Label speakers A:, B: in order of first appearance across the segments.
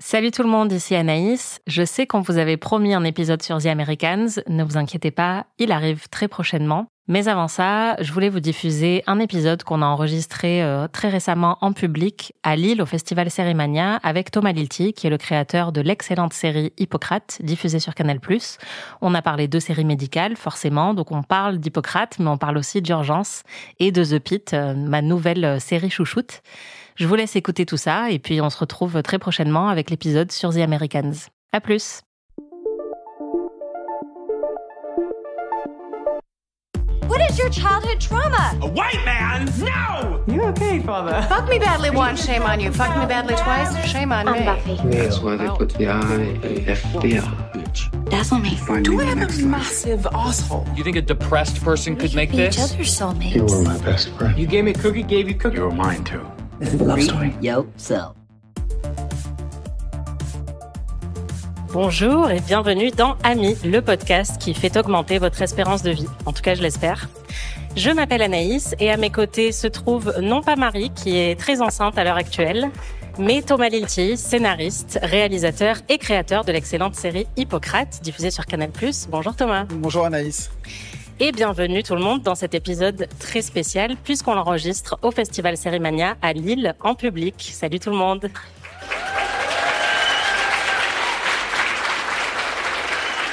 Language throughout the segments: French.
A: Salut tout le monde, ici Anaïs. Je sais qu'on vous avait promis un épisode sur The Americans, ne vous inquiétez pas, il arrive très prochainement. Mais avant ça, je voulais vous diffuser un épisode qu'on a enregistré très récemment en public à Lille au Festival Sérimania avec Thomas Lilti, qui est le créateur de l'excellente série Hippocrate, diffusée sur Canal+. On a parlé de séries médicales, forcément, donc on parle d'Hippocrate, mais on parle aussi d'Urgence et de The Pitt, ma nouvelle série chouchoute. Je vous laisse écouter tout ça et puis on se retrouve très prochainement avec l'épisode sur The Americans. À plus.
B: What is your childhood trauma?
C: A white man? No!
D: You're okay, father.
E: Fuck me badly once, shame on you. Fuck me badly twice, shame on me.
B: Buffy.
F: That's why they put the I in FBI, bitch.
B: Dazzle me.
D: Do I have a massive asshole?
C: You think a depressed person could make
B: Each
C: this?
B: other's soulmates.
F: You were my best friend.
C: You gave me a cookie, gave you cookie.
F: You were mine too.
D: This is a love story.
G: Yo, so.
A: Bonjour et bienvenue dans Amis, le podcast qui fait augmenter votre espérance de vie. En tout cas, je l'espère. Je m'appelle Anaïs et à mes côtés se trouve non pas Marie, qui est très enceinte à l'heure actuelle, mais Thomas Lilti, scénariste, réalisateur et créateur de l'excellente série Hippocrate, diffusée sur Canal+. Bonjour Thomas.
H: Bonjour Anaïs.
A: Et bienvenue tout le monde dans cet épisode très spécial puisqu'on l'enregistre au Festival Sérimania à Lille en public. Salut tout le monde.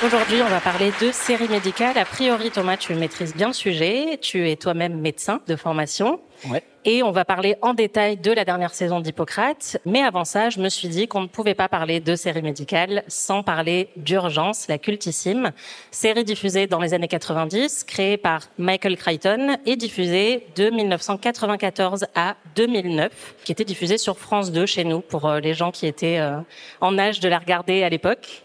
A: Aujourd'hui, on va parler de séries médicales. A priori, Thomas, tu maîtrises bien le sujet. Tu es toi-même médecin de formation.
H: Ouais.
A: Et on va parler en détail de la dernière saison d'Hippocrate. Mais avant ça, je me suis dit qu'on ne pouvait pas parler de séries médicales sans parler d'Urgence, la cultissime. Série diffusée dans les années 90, créée par Michael Crichton et diffusée de 1994 à 2009, qui était diffusée sur France 2 chez nous pour les gens qui étaient en âge de la regarder à l'époque.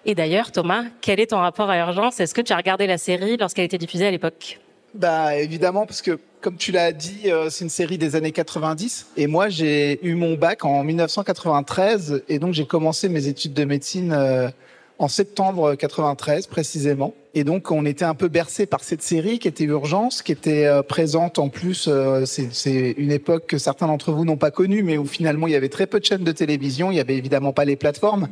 A: Et d'ailleurs, Thomas, quel est ton rapport à Urgence ? Est-ce que tu as regardé la série lorsqu'elle était diffusée à l'époque ?
H: Bah évidemment, parce que comme tu l'as dit, c'est une série des années 90. Et moi, j'ai eu mon bac en 1993. Et donc, j'ai commencé mes études de médecine en septembre 93, précisément. Et donc, on était un peu bercé par cette série qui était Urgence, qui était présente en plus. C'est une époque que certains d'entre vous n'ont pas connue, mais où finalement, il y avait très peu de chaînes de télévision. Il y avait évidemment pas les plateformes.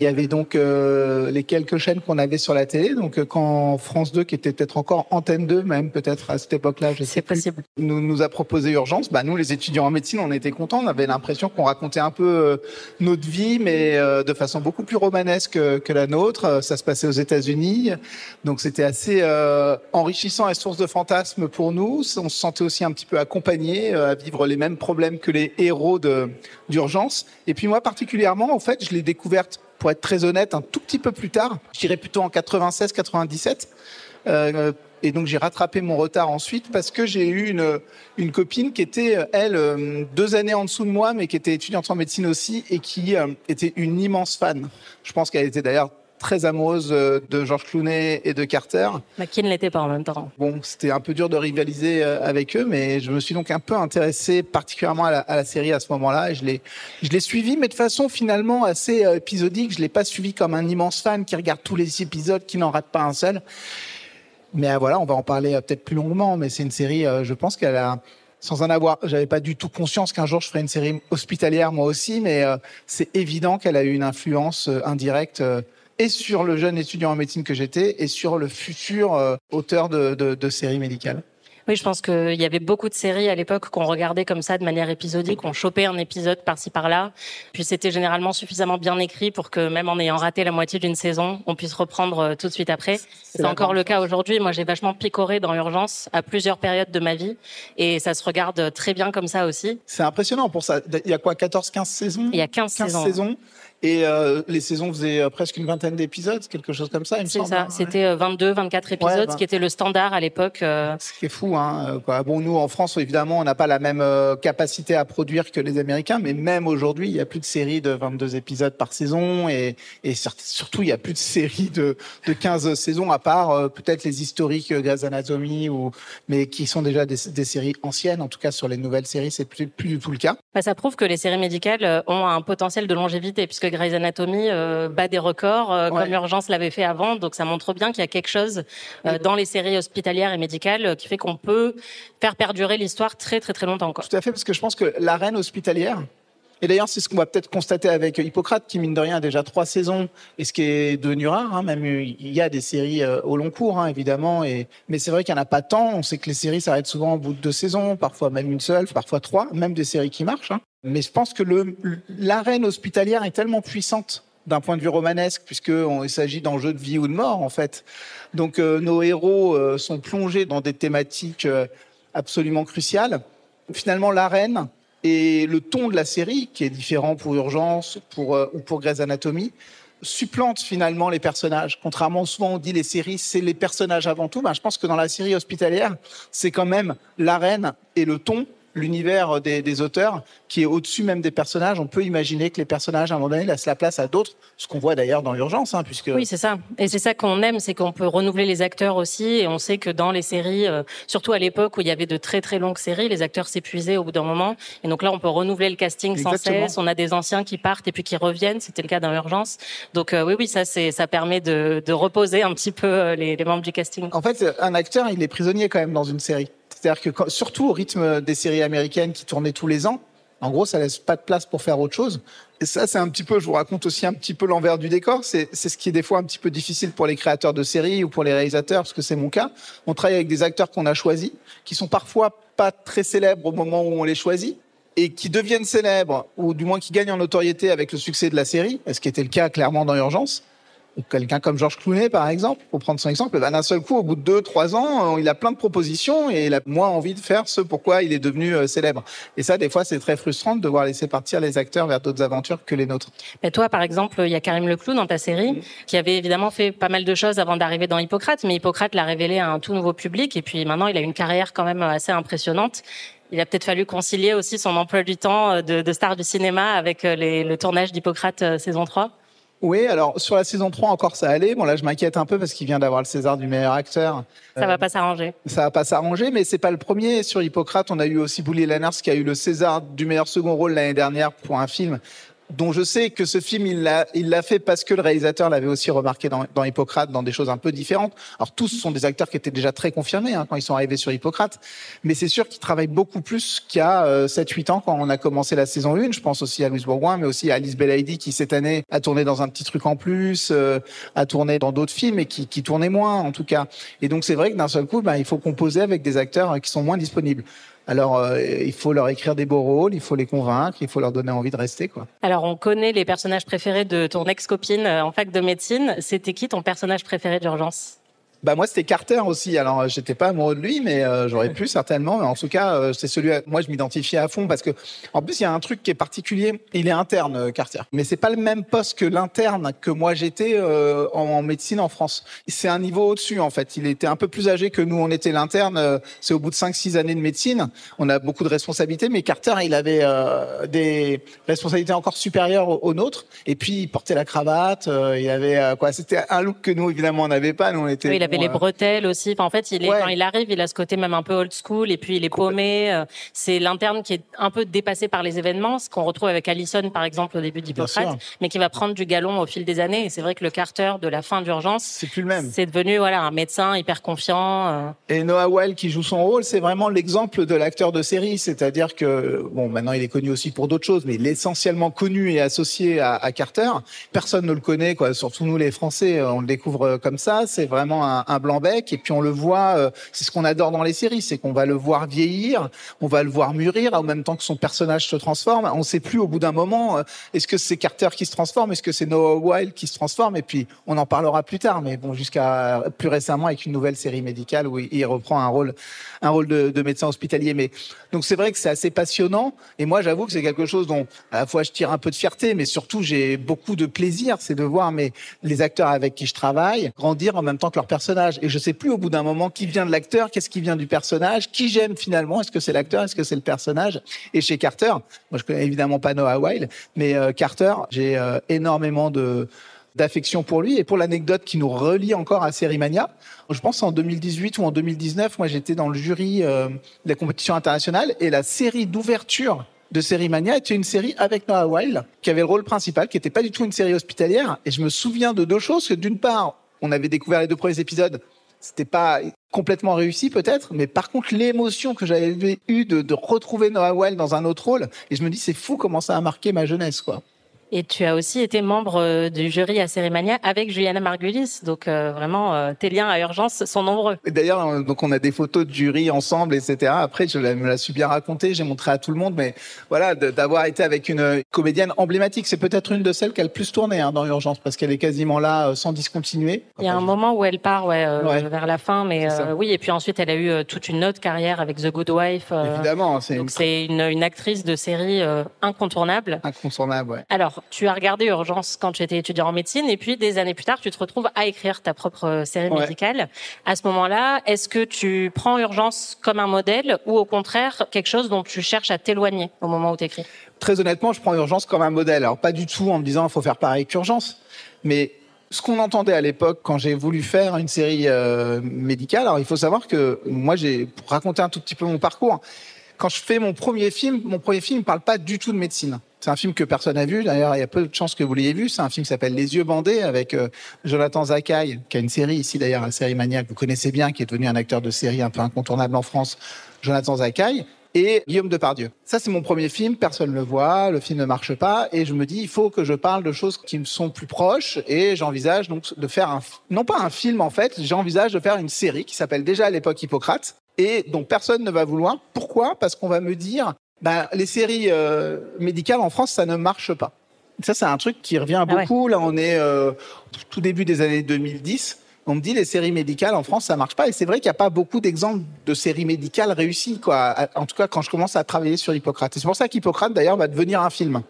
H: Il y avait donc les quelques chaînes qu'on avait sur la télé. Donc quand France 2, qui était peut-être encore Antenne 2, même peut-être à cette époque-là, je sais plus, nous a proposé Urgence, nous les étudiants en médecine, on était contents. On avait l'impression qu'on racontait un peu notre vie, mais de façon beaucoup plus romanesque que la nôtre. Ça se passait aux États-Unis, donc c'était assez enrichissant et source de fantasmes pour nous. On se sentait aussi un petit peu accompagnés à vivre les mêmes problèmes que les héros d'Urgence. Et puis moi particulièrement, en fait, je l'ai découverte, pour être très honnête, un tout petit peu plus tard. Je dirais plutôt en 96-97. Et donc, j'ai rattrapé mon retard ensuite parce que j'ai eu une copine qui était, elle, 2 années en dessous de moi, mais qui était étudiante en médecine aussi et qui était une immense fan. Je pense qu'elle était d'ailleurs très amoureuse de George Clooney et de Carter.
A: Qui ne l'était pas en même temps.
H: Bon, c'était un peu dur de rivaliser avec eux, mais je me suis donc un peu intéressé particulièrement à la série à ce moment-là. Et je l'ai suivi, mais de façon finalement assez épisodique. Je l'ai pas suivi comme un immense fan qui regarde tous les épisodes, qui n'en rate pas un seul. Mais voilà, on va en parler peut-être plus longuement, mais c'est une série, je pense qu'elle a... Sans en avoir, j'avais pas du tout conscience qu'un jour je ferais une série hospitalière moi aussi, mais c'est évident qu'elle a eu une influence indirecte et sur le jeune étudiant en médecine que j'étais et sur le futur auteur de séries médicales.
A: Oui, je pense qu'il y avait beaucoup de séries à l'époque qu'on regardait comme ça de manière épisodique. On chopait un épisode par-ci par-là. Puis c'était généralement suffisamment bien écrit pour que même en ayant raté la moitié d'une saison, on puisse reprendre tout de suite après. C'est encore le cas aujourd'hui. Moi, j'ai vachement picoré dans Urgence à plusieurs périodes de ma vie. Et ça se regarde très bien comme ça aussi.
H: C'est impressionnant pour ça. Il y a quoi, 14-15 saisons ?
A: Il y a 15 saisons.
H: Et les saisons faisaient presque une vingtaine d'épisodes, quelque chose comme ça, il me semble.
A: C'est ça, c'était 22, 24 épisodes, ce qui était le standard à l'époque.
H: Ce qui est fou, hein. Bon, nous, en France, évidemment, on n'a pas la même capacité à produire que les Américains, mais même aujourd'hui, il n'y a plus de séries de 22 épisodes par saison, et surtout, il n'y a plus de séries de 15 saisons, à part peut-être les historiques Grey's Anatomy, mais qui sont déjà des séries anciennes. En tout cas, sur les nouvelles séries, c'est plus du tout le cas.
A: Ça prouve que les séries médicales ont un potentiel de longévité, puisque Grey's Anatomy bat des records, comme Urgence l'avait fait avant. Donc ça montre bien qu'il y a quelque chose dans les séries hospitalières et médicales qui fait qu'on peut faire perdurer l'histoire très très très longtemps, quoi.
H: Tout à fait, parce que je pense que l'arène hospitalière Et d'ailleurs, c'est ce qu'on va peut-être constater avec Hippocrate, qui mine de rien a déjà 3 saisons, et ce qui est devenu rare. Hein, même il y a des séries au long cours, hein, évidemment, mais c'est vrai qu'il n'y en a pas tant. On sait que les séries s'arrêtent souvent au bout de 2 saisons, parfois même une seule, parfois 3, même des séries qui marchent. Hein. Mais je pense que l'arène hospitalière est tellement puissante d'un point de vue romanesque, puisqu'il s'agit d'enjeux de vie ou de mort, en fait. Donc, nos héros sont plongés dans des thématiques absolument cruciales. Finalement, l'arène et le ton de la série, qui est différent pour Urgence ou pour Grey's Anatomy, supplante finalement les personnages. Contrairement, souvent on dit les séries, c'est les personnages avant tout. Je pense que dans la série hospitalière, c'est quand même l'arène et le ton, l'univers des auteurs qui est au-dessus même des personnages. On peut imaginer que les personnages, à un moment donné, laissent la place à d'autres, ce qu'on voit d'ailleurs dans Urgence. Puisque...
A: Oui, c'est ça. Et c'est ça qu'on aime, c'est qu'on peut renouveler les acteurs aussi. Et on sait que dans les séries, surtout à l'époque où il y avait de très très longues séries, les acteurs s'épuisaient au bout d'un moment. Et donc là, on peut renouveler le casting sans cesse. On a des anciens qui partent et puis qui reviennent. C'était le cas dans Urgence. Donc oui, ça permet de reposer un petit peu les membres du casting.
H: En fait, un acteur, il est prisonnier quand même dans une série. C'est-à-dire que surtout au rythme des séries américaines qui tournaient tous les ans, en gros, ça laisse pas de place pour faire autre chose. Et ça, c'est un petit peu, je vous raconte aussi un petit peu l'envers du décor. C'est ce qui est des fois un petit peu difficile pour les créateurs de séries ou pour les réalisateurs, parce que c'est mon cas. On travaille avec des acteurs qu'on a choisis, qui sont parfois pas très célèbres au moment où on les choisit, et qui deviennent célèbres, ou du moins qui gagnent en notoriété avec le succès de la série, ce qui était le cas clairement dans Urgence. Quelqu'un comme George Clooney, par exemple, pour prendre son exemple, d'un seul coup, au bout de 2-3 ans, il a plein de propositions et il a moins envie de faire ce pourquoi il est devenu célèbre. Et ça, des fois, c'est très frustrant de devoir laisser partir les acteurs vers d'autres aventures que les nôtres.
A: Et toi, par exemple, il y a Karim Leclou dans ta série, qui avait évidemment fait pas mal de choses avant d'arriver dans Hippocrate, mais Hippocrate l'a révélé à un tout nouveau public et puis maintenant, il a une carrière quand même assez impressionnante. Il a peut-être fallu concilier aussi son emploi du temps de star du cinéma avec le tournage d'Hippocrate saison 3.
H: Oui, alors sur la saison 3 encore ça allait. Bon là je m'inquiète un peu parce qu'il vient d'avoir le César du meilleur acteur.
A: Ça va pas s'arranger.
H: Ça va pas s'arranger, mais c'est pas le premier. Sur Hippocrate, on a eu aussi Bully Lanners qui a eu le César du meilleur second rôle l'année dernière pour un film dont je sais que ce film, il l'a fait parce que le réalisateur l'avait aussi remarqué dans Hippocrate, dans des choses un peu différentes. Alors tous sont des acteurs qui étaient déjà très confirmés quand ils sont arrivés sur Hippocrate, mais c'est sûr qu'ils travaillent beaucoup plus qu'il y a 7-8 ans quand on a commencé la saison 1. Je pense aussi à Louise Bourgoin, mais aussi à Alice Belaïdi qui cette année a tourné dans un petit truc en plus, a tourné dans d'autres films et qui tournait moins en tout cas. Et donc c'est vrai que d'un seul coup, il faut composer avec des acteurs qui sont moins disponibles. Alors, il faut leur écrire des beaux rôles, il faut les convaincre, il faut leur donner envie de rester, quoi.
A: Alors, on connaît les personnages préférés de ton ex-copine en fac de médecine. C'était qui ton personnage préféré d'Urgence ?
H: Moi, c'était Carter aussi. Alors, j'étais pas amoureux de lui, mais j'aurais pu certainement. Mais en tout cas, c'est celui. Moi, je m'identifiais à fond parce que, en plus, il y a un truc qui est particulier. Il est interne, Carter. Mais c'est pas le même poste que l'interne que moi j'étais en médecine en France. C'est un niveau au-dessus, en fait. Il était un peu plus âgé que nous. On était l'interne. C'est au bout de 5-6 années de médecine. On a beaucoup de responsabilités, mais Carter, il avait des responsabilités encore supérieures aux nôtres. Et puis, il portait la cravate. Il avait quoi ? C'était un look que nous, évidemment, on n'avait pas. Nous, on était.
A: Oui, il avait les bretelles aussi. Enfin, en fait, quand il arrive, il a ce côté même un peu old school et puis il est paumé. C'est l'interne qui est un peu dépassé par les événements, ce qu'on retrouve avec Allison, par exemple, au début d'Hippocrate, mais qui va prendre du galon au fil des années. Et c'est vrai que le Carter de la fin d'Urgence,
H: c'est plus le même.
A: C'est devenu un médecin hyper confiant.
H: Et Noah Wyle qui joue son rôle, c'est vraiment l'exemple de l'acteur de série. C'est-à-dire que, maintenant il est connu aussi pour d'autres choses, mais il est essentiellement connu et associé à Carter. Personne ne le connaît, quoi. Surtout nous les Français, on le découvre comme ça. C'est vraiment un blanc-bec, et puis on le voit, c'est ce qu'on adore dans les séries, c'est qu'on va le voir vieillir, on va le voir mûrir en même temps que son personnage se transforme. On ne sait plus au bout d'un moment, est-ce que c'est Carter qui se transforme, est-ce que c'est Noah Wyle qui se transforme, et puis on en parlera plus tard, mais bon, jusqu'à plus récemment avec une nouvelle série médicale où il reprend un rôle de médecin hospitalier. Mais donc c'est vrai que c'est assez passionnant, et moi j'avoue que c'est quelque chose dont à la fois je tire un peu de fierté, mais surtout j'ai beaucoup de plaisir, c'est de voir les acteurs avec qui je travaille grandir en même temps que leur personnage. Et je sais plus au bout d'un moment qui vient de l'acteur, qu'est-ce qui vient du personnage, qui j'aime finalement, est-ce que c'est l'acteur, est-ce que c'est le personnage. Et chez Carter, moi je connais évidemment pas Noah Wyle, mais Carter, j'ai énormément d'affection pour lui. Et pour l'anecdote qui nous relie encore à Série Mania, je pense en 2018 ou en 2019, moi j'étais dans le jury de la compétition internationale, et la série d'ouverture de Série Mania était une série avec Noah Wyle qui avait le rôle principal, qui n'était pas du tout une série hospitalière. Et je me souviens de deux choses, que d'une part, on avait découvert les 2 premiers épisodes C'était pas complètement réussi peut-être, mais par contre l'émotion que j'avais eue de retrouver Noah Weil dans un autre rôle, et je me dis c'est fou comment ça a marqué ma jeunesse, quoi.
A: Et tu as aussi été membre du jury à Sérimania avec Juliana Margulies. Donc vraiment, tes liens à Urgence sont nombreux.
H: Et d'ailleurs, donc on a des photos de jury ensemble, etc. Après, me la suis bien raconté, j'ai montré à tout le monde, mais voilà, d'avoir été avec une comédienne emblématique, c'est peut-être une de celles qui a le plus tourné dans Urgence, parce qu'elle est quasiment là sans discontinuer.
A: Il y a un moment où elle part vers la fin, mais oui, et puis ensuite elle a eu toute une autre carrière avec The Good Wife.
H: Évidemment.
A: Donc c'est une actrice de série incontournable.
H: Incontournable, ouais.
A: Alors, tu as regardé Urgence quand tu étais étudiant en médecine et puis des années plus tard, tu te retrouves à écrire ta propre série médicale. À ce moment-là, est-ce que tu prends Urgence comme un modèle ou au contraire quelque chose dont tu cherches à t'éloigner au moment où tu écris ?
H: Très honnêtement, je prends Urgence comme un modèle. Alors pas du tout en me disant il faut faire pareil qu'Urgence, mais ce qu'on entendait à l'époque quand j'ai voulu faire une série médicale, alors il faut savoir que moi, pour raconter un tout petit peu mon parcours, quand je fais mon premier film ne parle pas du tout de médecine. C'est un film que personne n'a vu. D'ailleurs, il y a peu de chances que vous l'ayez vu. C'est un film qui s'appelle Les Yeux bandés avec Jonathan Zakaï, qui a une série ici d'ailleurs, la série Mania, que vous connaissez bien, qui est devenu un acteur de série un peu incontournable en France, Jonathan Zakaï, et Guillaume Depardieu. Ça, c'est mon premier film. Personne ne le voit. Le film ne marche pas. Et je me dis, il faut que je parle de choses qui me sont plus proches. Et j'envisage donc de faire non pas un film en fait, j'envisage de faire une série qui s'appelle déjà à l'époque Hippocrate et dont personne ne va vouloir. Pourquoi ? Parce qu'on va me dire, les séries médicales en France, ça ne marche pas. Ça, c'est un truc qui revient beaucoup. Ouais. Là, on est tout début des années 2010. On me dit, les séries médicales en France, ça marche pas. Et c'est vrai qu'il n'y a pas beaucoup d'exemples de séries médicales réussies, quoi. En tout cas, quand je commence à travailler sur Hippocrate. Et c'est pour ça qu'Hippocrate, d'ailleurs, va devenir un film.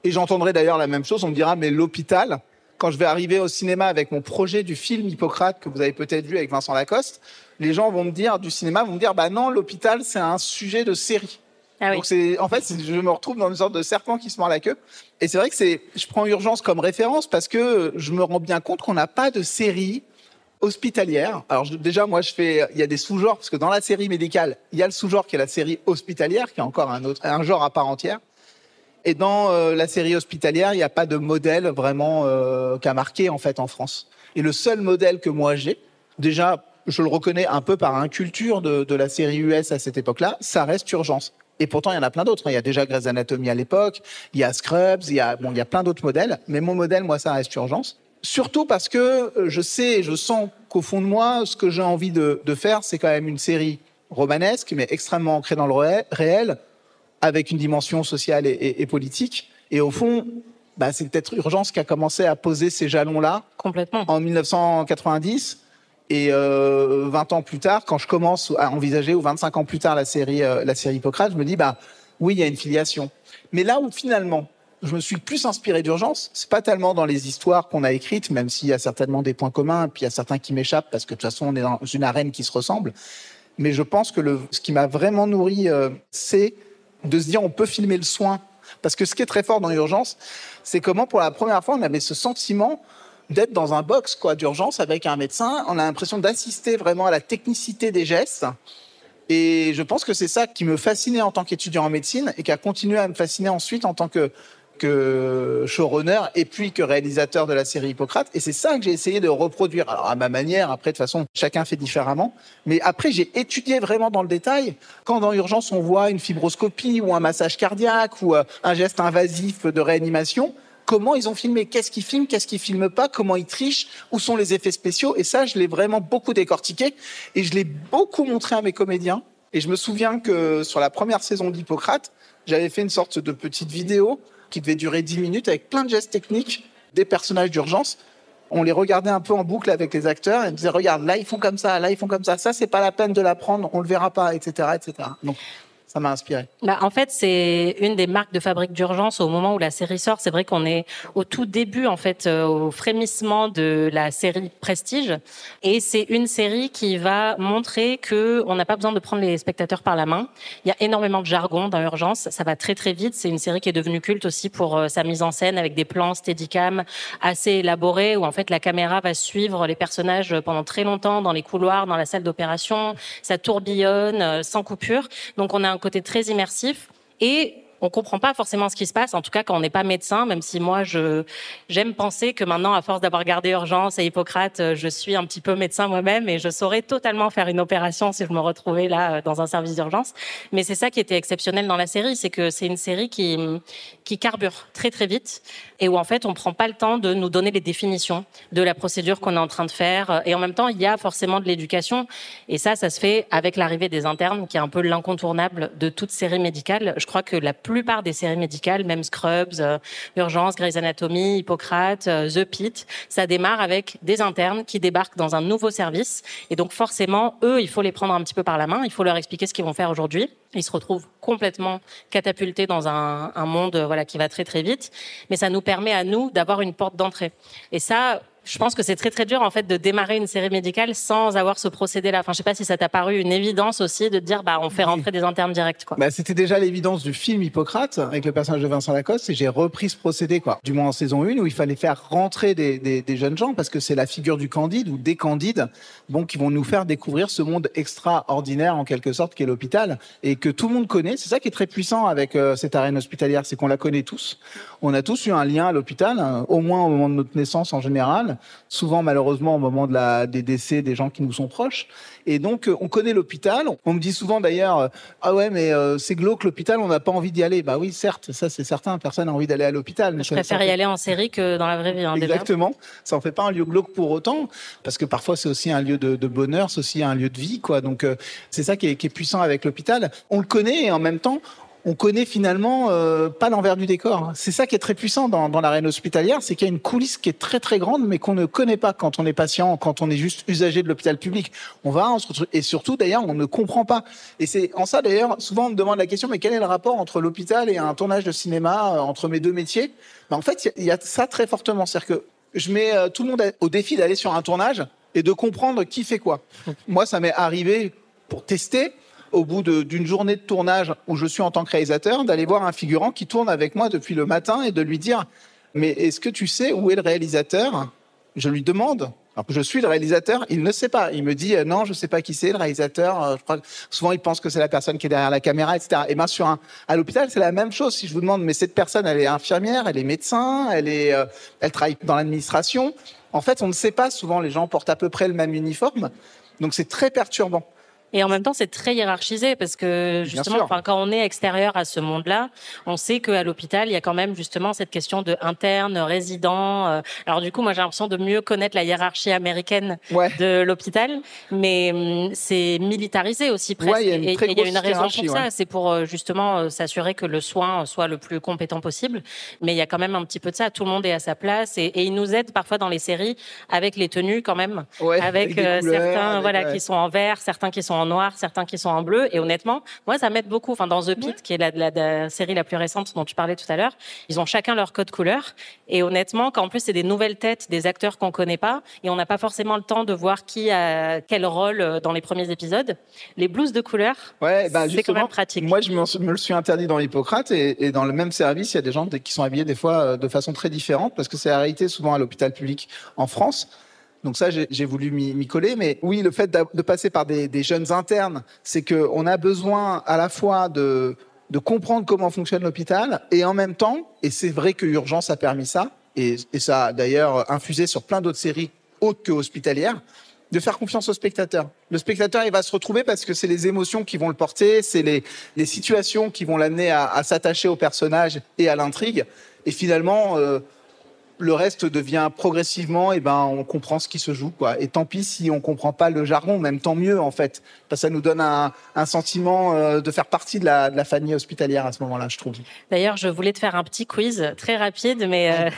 H: Et j'entendrai d'ailleurs la même chose. On me dira, mais l'hôpital, quand je vais arriver au cinéma avec mon projet du film Hippocrate, que vous avez peut-être vu avec Vincent Lacoste, les gens vont me dire, du cinéma, vont me dire, non, l'hôpital, c'est un sujet de série. Ah oui. Donc je me retrouve dans une sorte de serpent qui se mord la queue. Et c'est vrai que je prends Urgence comme référence parce que je me rends bien compte qu'on n'a pas de série hospitalière. Alors déjà, moi, il y a des sous-genres parce que dans la série médicale, il y a le sous-genre qui est la série hospitalière, qui est encore un genre à part entière. Et dans la série hospitalière, il n'y a pas de modèle vraiment qui a marqué en fait en France. Et le seul modèle que moi j'ai, déjà, je le reconnais un peu par inculture de la série US à cette époque-là, ça reste Urgence. Et pourtant, il y en a plein d'autres. Il y a déjà Grey's Anatomy à l'époque, il y a Scrubs, il y a plein d'autres modèles. Mais mon modèle, moi, ça reste Urgence. Surtout parce que je sais et je sens qu'au fond de moi, ce que j'ai envie de faire, c'est quand même une série romanesque, mais extrêmement ancrée dans le réel, avec une dimension sociale et politique. Et au fond, c'est peut-être Urgence qui a commencé à poser ces jalons-là.
A: Complètement.
H: En 1990. Et 20 ans plus tard, quand je commence à envisager, ou 25 ans plus tard, la série Hippocrate, je me dis, oui, il y a une filiation. Mais là où finalement, je me suis le plus inspiré d'Urgence, c'est pas tellement dans les histoires qu'on a écrites, même s'il y a certainement des points communs, puis il y a certains qui m'échappent, parce que de toute façon, on est dans une arène qui se ressemble. Mais je pense que ce qui m'a vraiment nourri, c'est de se dire, on peut filmer le soin. Parce que ce qui est très fort dans Urgence, c'est comment, pour la première fois, on avait ce sentiment d'être dans un box d'urgence avec un médecin. On a l'impression d'assister vraiment à la technicité des gestes. Et je pense que c'est ça qui me fascinait en tant qu'étudiant en médecine et qui a continué à me fasciner ensuite en tant que showrunner et puis que réalisateur de la série Hippocrate. Et c'est ça que j'ai essayé de reproduire. Alors, à ma manière, après, de toute façon, chacun fait différemment. Mais après, j'ai étudié vraiment dans le détail. Quand dans Urgence, on voit une fibroscopie ou un massage cardiaque ou un geste invasif de réanimation, comment ils ont filmé, qu'est-ce qu'ils filment pas, comment ils trichent, où sont les effets spéciaux. Et ça, je l'ai vraiment beaucoup décortiqué et je l'ai beaucoup montré à mes comédiens. Et je me souviens que sur la première saison d'Hippocrate, j'avais fait une sorte de petite vidéo qui devait durer 10 minutes avec plein de gestes techniques des personnages d'Urgence. On les regardait un peu en boucle avec les acteurs et on disait, regarde, là, ils font comme ça, ça, c'est pas la peine de l'apprendre, on le verra pas, etc., etc. Donc, ça m'a inspiré.
A: En fait, c'est une des marques de fabrique d'Urgence au moment où la série sort. C'est vrai qu'on est au tout début, en fait, au frémissement de la série Prestige. Et c'est une série qui va montrer que on n'a pas besoin de prendre les spectateurs par la main. Il y a énormément de jargon dans Urgence. Ça va très, très vite. C'est une série qui est devenue culte aussi pour sa mise en scène avec des plans steadicam assez élaborés où, en fait, la caméra va suivre les personnages pendant très longtemps dans les couloirs, dans la salle d'opération. Ça tourbillonne sans coupure. Donc, on a un côté très immersif et on comprend pas forcément ce qui se passe, en tout cas quand on n'est pas médecin, même si moi j'aime penser que maintenant, à force d'avoir regardé Urgence et Hippocrate, je suis un petit peu médecin moi-même et je saurais totalement faire une opération si je me retrouvais là dans un service d'urgence. Mais c'est ça qui était exceptionnel dans la série, c'est que c'est une série qui carbure très très vite et où en fait on prend pas le temps de nous donner les définitions de la procédure qu'on est en train de faire, et en même temps il y a forcément de l'éducation, et ça se fait avec l'arrivée des internes qui est un peu l'incontournable de toute série médicale. Je crois que la plupart des séries médicales, même Scrubs, Urgence, Grey's Anatomy, Hippocrate, The Pitt, ça démarre avec des internes qui débarquent dans un nouveau service, et donc forcément eux il faut les prendre un petit peu par la main, il faut leur expliquer ce qu'ils vont faire aujourd'hui. Ils se retrouvent complètement catapultés dans un monde qui va très très vite, mais ça nous permet à nous d'avoir une porte d'entrée. Et ça, je pense que c'est très très dur en fait de démarrer une série médicale sans avoir ce procédé-là. Enfin, je sais pas si ça t'a paru une évidence aussi de dire on fait rentrer des internes directs, quoi.
H: C'était déjà l'évidence du film Hippocrate avec le personnage de Vincent Lacoste, et j'ai repris ce procédé, quoi. Du moins en saison 1, où il fallait faire rentrer des jeunes gens, parce que c'est la figure du Candide ou des Candides, qui vont nous faire découvrir ce monde extraordinaire en quelque sorte qu'est l'hôpital, et que tout le monde connaît. C'est ça qui est très puissant avec cette arène hospitalière, c'est qu'on la connaît tous. On a tous eu un lien à l'hôpital, au moins au moment de notre naissance en général. Souvent, malheureusement, au moment des décès des gens qui nous sont proches. Et donc, on connaît l'hôpital. On me dit souvent, d'ailleurs, ah ouais, mais c'est glauque, l'hôpital, on n'a pas envie d'y aller. Bah oui, certes, ça, c'est certain, personne n'a envie d'aller à l'hôpital. Mais
A: je préfère y aller en série que dans la vraie vie.
H: Exactement. Déjà. Ça en fait pas un lieu glauque pour autant, parce que parfois, c'est aussi un lieu de bonheur, c'est aussi un lieu de vie, quoi. Donc, c'est ça qui est puissant avec l'hôpital. On le connaît, et en même temps, on connaît finalement pas l'envers du décor. C'est ça qui est très puissant dans l'arène hospitalière, c'est qu'il y a une coulisse qui est très très grande, mais qu'on ne connaît pas quand on est patient, quand on est juste usager de l'hôpital public. On va, on se retrouve, et surtout d'ailleurs, on ne comprend pas. Et c'est en ça d'ailleurs, souvent on me demande la question, mais quel est le rapport entre l'hôpital et un tournage de cinéma, entre mes deux métiers ? En fait, il y a ça très fortement. C'est-à-dire que je mets tout le monde au défi d'aller sur un tournage et de comprendre qui fait quoi. Moi, ça m'est arrivé pour tester, au bout d'une journée de tournage où je suis en tant que réalisateur, d'aller voir un figurant qui tourne avec moi depuis le matin et de lui dire « Mais est-ce que tu sais où est le réalisateur ?» Je lui demande. Alors que je suis le réalisateur, il ne sait pas. Il me dit « Non, je ne sais pas qui c'est, le réalisateur. » Je crois que souvent, il pense que c'est la personne qui est derrière la caméra, etc. Et bien, à l'hôpital, c'est la même chose. Si je vous demande « Mais cette personne, elle est infirmière, elle est médecin, elle travaille dans l'administration. » En fait, on ne sait pas. Souvent, les gens portent à peu près le même uniforme. Donc, c'est très perturbant.
A: Et en même temps, c'est très hiérarchisé parce que justement, quand on est extérieur à ce monde-là, on sait qu'à l'hôpital, il y a quand même justement cette question de interne, résident. Alors du coup, moi, j'ai l'impression de mieux connaître la hiérarchie américaine de l'hôpital, mais c'est militarisé aussi presque.
H: Ouais, il y a une
A: raison pour ça. C'est pour justement s'assurer que le soin soit le plus compétent possible. Mais il y a quand même un petit peu de ça. Tout le monde est à sa place et ils nous aident parfois dans les séries avec les tenues quand même, avec certains qui sont en vert, certains qui sont en noir, certains qui sont en bleu, et honnêtement, moi ça m'aide beaucoup. Enfin, dans The Pitt, qui est la série la plus récente dont tu parlais tout à l'heure, ils ont chacun leur code couleur, et honnêtement, quand en plus c'est des nouvelles têtes, des acteurs qu'on connaît pas, et on n'a pas forcément le temps de voir qui a quel rôle dans les premiers épisodes, les blouses de couleur, c'est quand même pratique.
H: Moi, je me le suis interdit dans Hippocrate, et dans le même service, il y a des gens qui sont habillés des fois de façon très différente, parce que c'est la réalité souvent à l'hôpital public en France. Donc ça, j'ai voulu m'y coller. Mais oui, le fait de passer par des jeunes internes, c'est qu'on a besoin à la fois de comprendre comment fonctionne l'hôpital, et en même temps, et c'est vrai que Urgence a permis ça, et ça a d'ailleurs infusé sur plein d'autres séries autres que hospitalières, de faire confiance au spectateur. Le spectateur, il va se retrouver parce que c'est les émotions qui vont le porter, c'est les situations qui vont l'amener à s'attacher au personnage et à l'intrigue. Et finalement... le reste devient progressivement, on comprend ce qui se joue, quoi. Et tant pis si on comprend pas le jargon, même tant mieux, en fait. Parce que ça nous donne un sentiment de faire partie de la famille hospitalière à ce moment-là, je trouve.
A: D'ailleurs, je voulais te faire un petit quiz très rapide, mais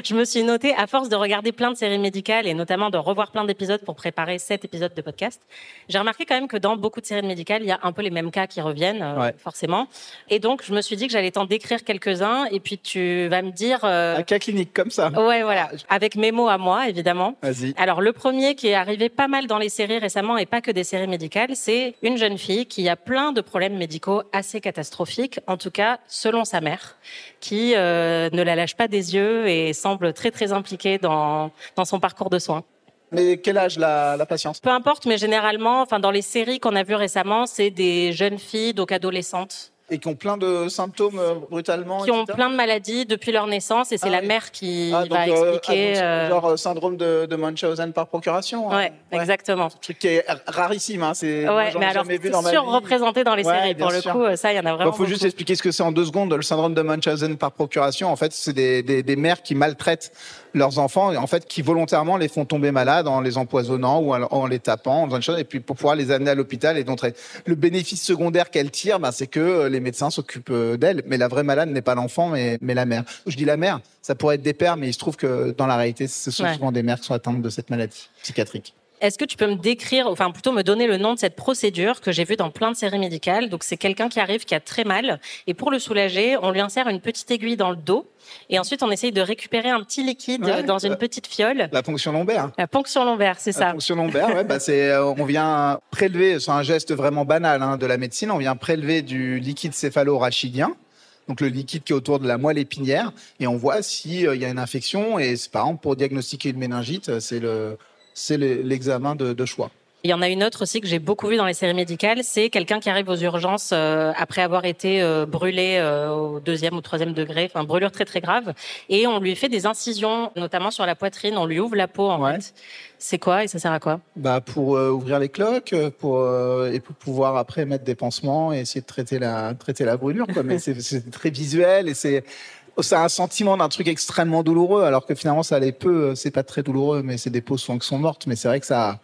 A: je me suis notée, à force de regarder plein de séries médicales et notamment de revoir plein d'épisodes pour préparer cet épisode de podcast, j'ai remarqué quand même que dans beaucoup de séries médicales, il y a un peu les mêmes cas qui reviennent, forcément. Et donc, je me suis dit que j'allais t'en décrire quelques-uns, et puis tu vas me dire...
H: Un cas clinique comme ça.
A: Ouais, voilà. Avec mes mots à moi, évidemment.
H: Vas-y.
A: Alors, le premier qui est arrivé pas mal dans les séries récemment, et pas que des séries médicales, c'est une jeune fille qui a plein de problèmes médicaux assez catastrophiques, en tout cas, selon sa mère, qui ne la lâche pas des yeux et semble très, très impliquée dans son parcours de soins.
H: Mais quel âge la patiente ?
A: Peu importe, mais généralement, dans les séries qu'on a vues récemment, c'est des jeunes filles, donc adolescentes.
H: Et qui ont plein de symptômes brutalement.
A: Qui ont
H: etc.
A: plein de maladies depuis leur naissance et c'est la mère qui
H: donc,
A: va expliquer.
H: Genre syndrome de Munchausen par procuration.
A: Ouais, exactement.
H: Un truc qui est rarissime. Hein.
A: Ouais, mais alors c'est surreprésenté dans les séries. Pour le coup, ça, il y en a vraiment.
H: Il faut juste expliquer ce que c'est en 2 secondes. Le syndrome de Munchausen par procuration, en fait, c'est des mères qui maltraitent leurs enfants et en fait qui volontairement les font tomber malades en les empoisonnant ou en les tapant, en faisant des choses, et puis pour pouvoir les amener à l'hôpital. Et donc le bénéfice secondaire qu'elles tirent, c'est que les médecins s'occupent d'elles. Mais la vraie malade n'est pas l'enfant, mais la mère. Je dis la mère, ça pourrait être des pères, mais il se trouve que dans la réalité, ce sont souvent des mères qui sont atteintes de cette maladie psychiatrique.
A: Est-ce que tu peux me décrire, enfin plutôt me donner le nom de cette procédure que j'ai vue dans plein de séries médicales? Donc c'est quelqu'un qui arrive, qui a très mal, et pour le soulager, on lui insère une petite aiguille dans le dos, et ensuite on essaye de récupérer un petit liquide dans une petite fiole.
H: La ponction lombaire.
A: La ponction lombaire, c'est ça.
H: La ponction lombaire, c'est on vient prélever, c'est un geste vraiment banal de la médecine, on vient prélever du liquide céphalo-rachidien. Donc le liquide qui est autour de la moelle épinière, et on voit s'il y a une infection. Et par exemple, pour diagnostiquer une méningite, c'est l'examen de choix.
A: Il y en a une autre aussi que j'ai beaucoup vue dans les séries médicales, c'est quelqu'un qui arrive aux urgences après avoir été brûlé au 2e ou 3e degré, enfin brûlure très très grave, et on lui fait des incisions, notamment sur la poitrine, on lui ouvre la peau en fait. C'est quoi et ça sert à quoi? Pour
H: ouvrir les cloques, et pour pouvoir après mettre des pansements et essayer de traiter la brûlure, quoi. Mais c'est très visuel et c'est un sentiment d'un truc extrêmement douloureux, alors que finalement ça l'est peu, c'est pas très douloureux, mais c'est des peaux qui sont mortes, mais c'est vrai que ça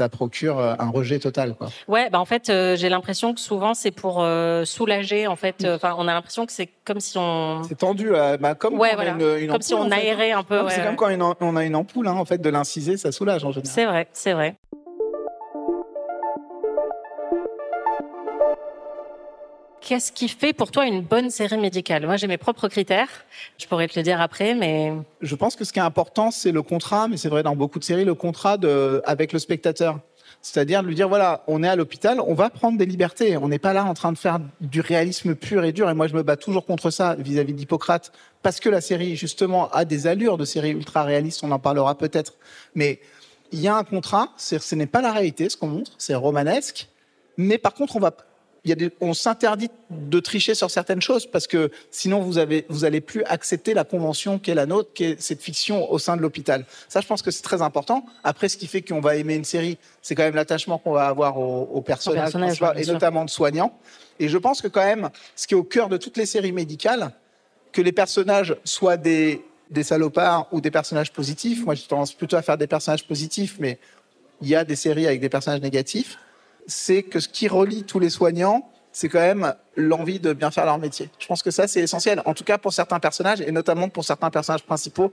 H: procure un rejet total, quoi. Ouais, en fait, j'ai l'impression que souvent c'est pour soulager, en fait. On a l'impression que c'est comme si on... C'est tendu, comme
A: ouais,
H: quand
A: voilà.
H: on a une
A: comme
H: ampoule,
A: si on aérait un peu.
H: C'est comme quand on a une ampoule, en fait, de l'inciser, ça soulage en général.
A: C'est vrai. Qu'est-ce qui fait pour toi une bonne série médicale? Moi, j'ai mes propres critères. Je pourrais te le dire après, mais...
H: Je pense que ce qui est important, c'est le contrat, mais c'est vrai dans beaucoup de séries, le contrat avec le spectateur. C'est-à-dire de lui dire, voilà, on est à l'hôpital, on va prendre des libertés. On n'est pas là en train de faire du réalisme pur et dur. Et moi, je me bats toujours contre ça vis-à-vis d'Hippocrate, parce que la série, justement, a des allures de série ultra réaliste. On en parlera peut-être. Mais il y a un contrat, ce n'est pas la réalité, ce qu'on montre, c'est romanesque. Mais par contre, on s'interdit de tricher sur certaines choses parce que sinon vous allez plus accepter la convention qui est la nôtre, qui est cette fiction au sein de l'hôpital. Ça, je pense que c'est très important. Après, ce qui fait qu'on va aimer une série, c'est quand même l'attachement qu'on va avoir aux personnages et notamment de soignants. Et je pense que quand même, ce qui est au cœur de toutes les séries médicales, que les personnages soient des salopards ou des personnages positifs. Moi, j'ai tendance plutôt à faire des personnages positifs, mais il y a des séries avec des personnages négatifs. C'est que ce qui relie tous les soignants, c'est quand même l'envie de bien faire leur métier. Je pense que ça, c'est essentiel. En tout cas, pour certains personnages, et notamment pour certains personnages principaux,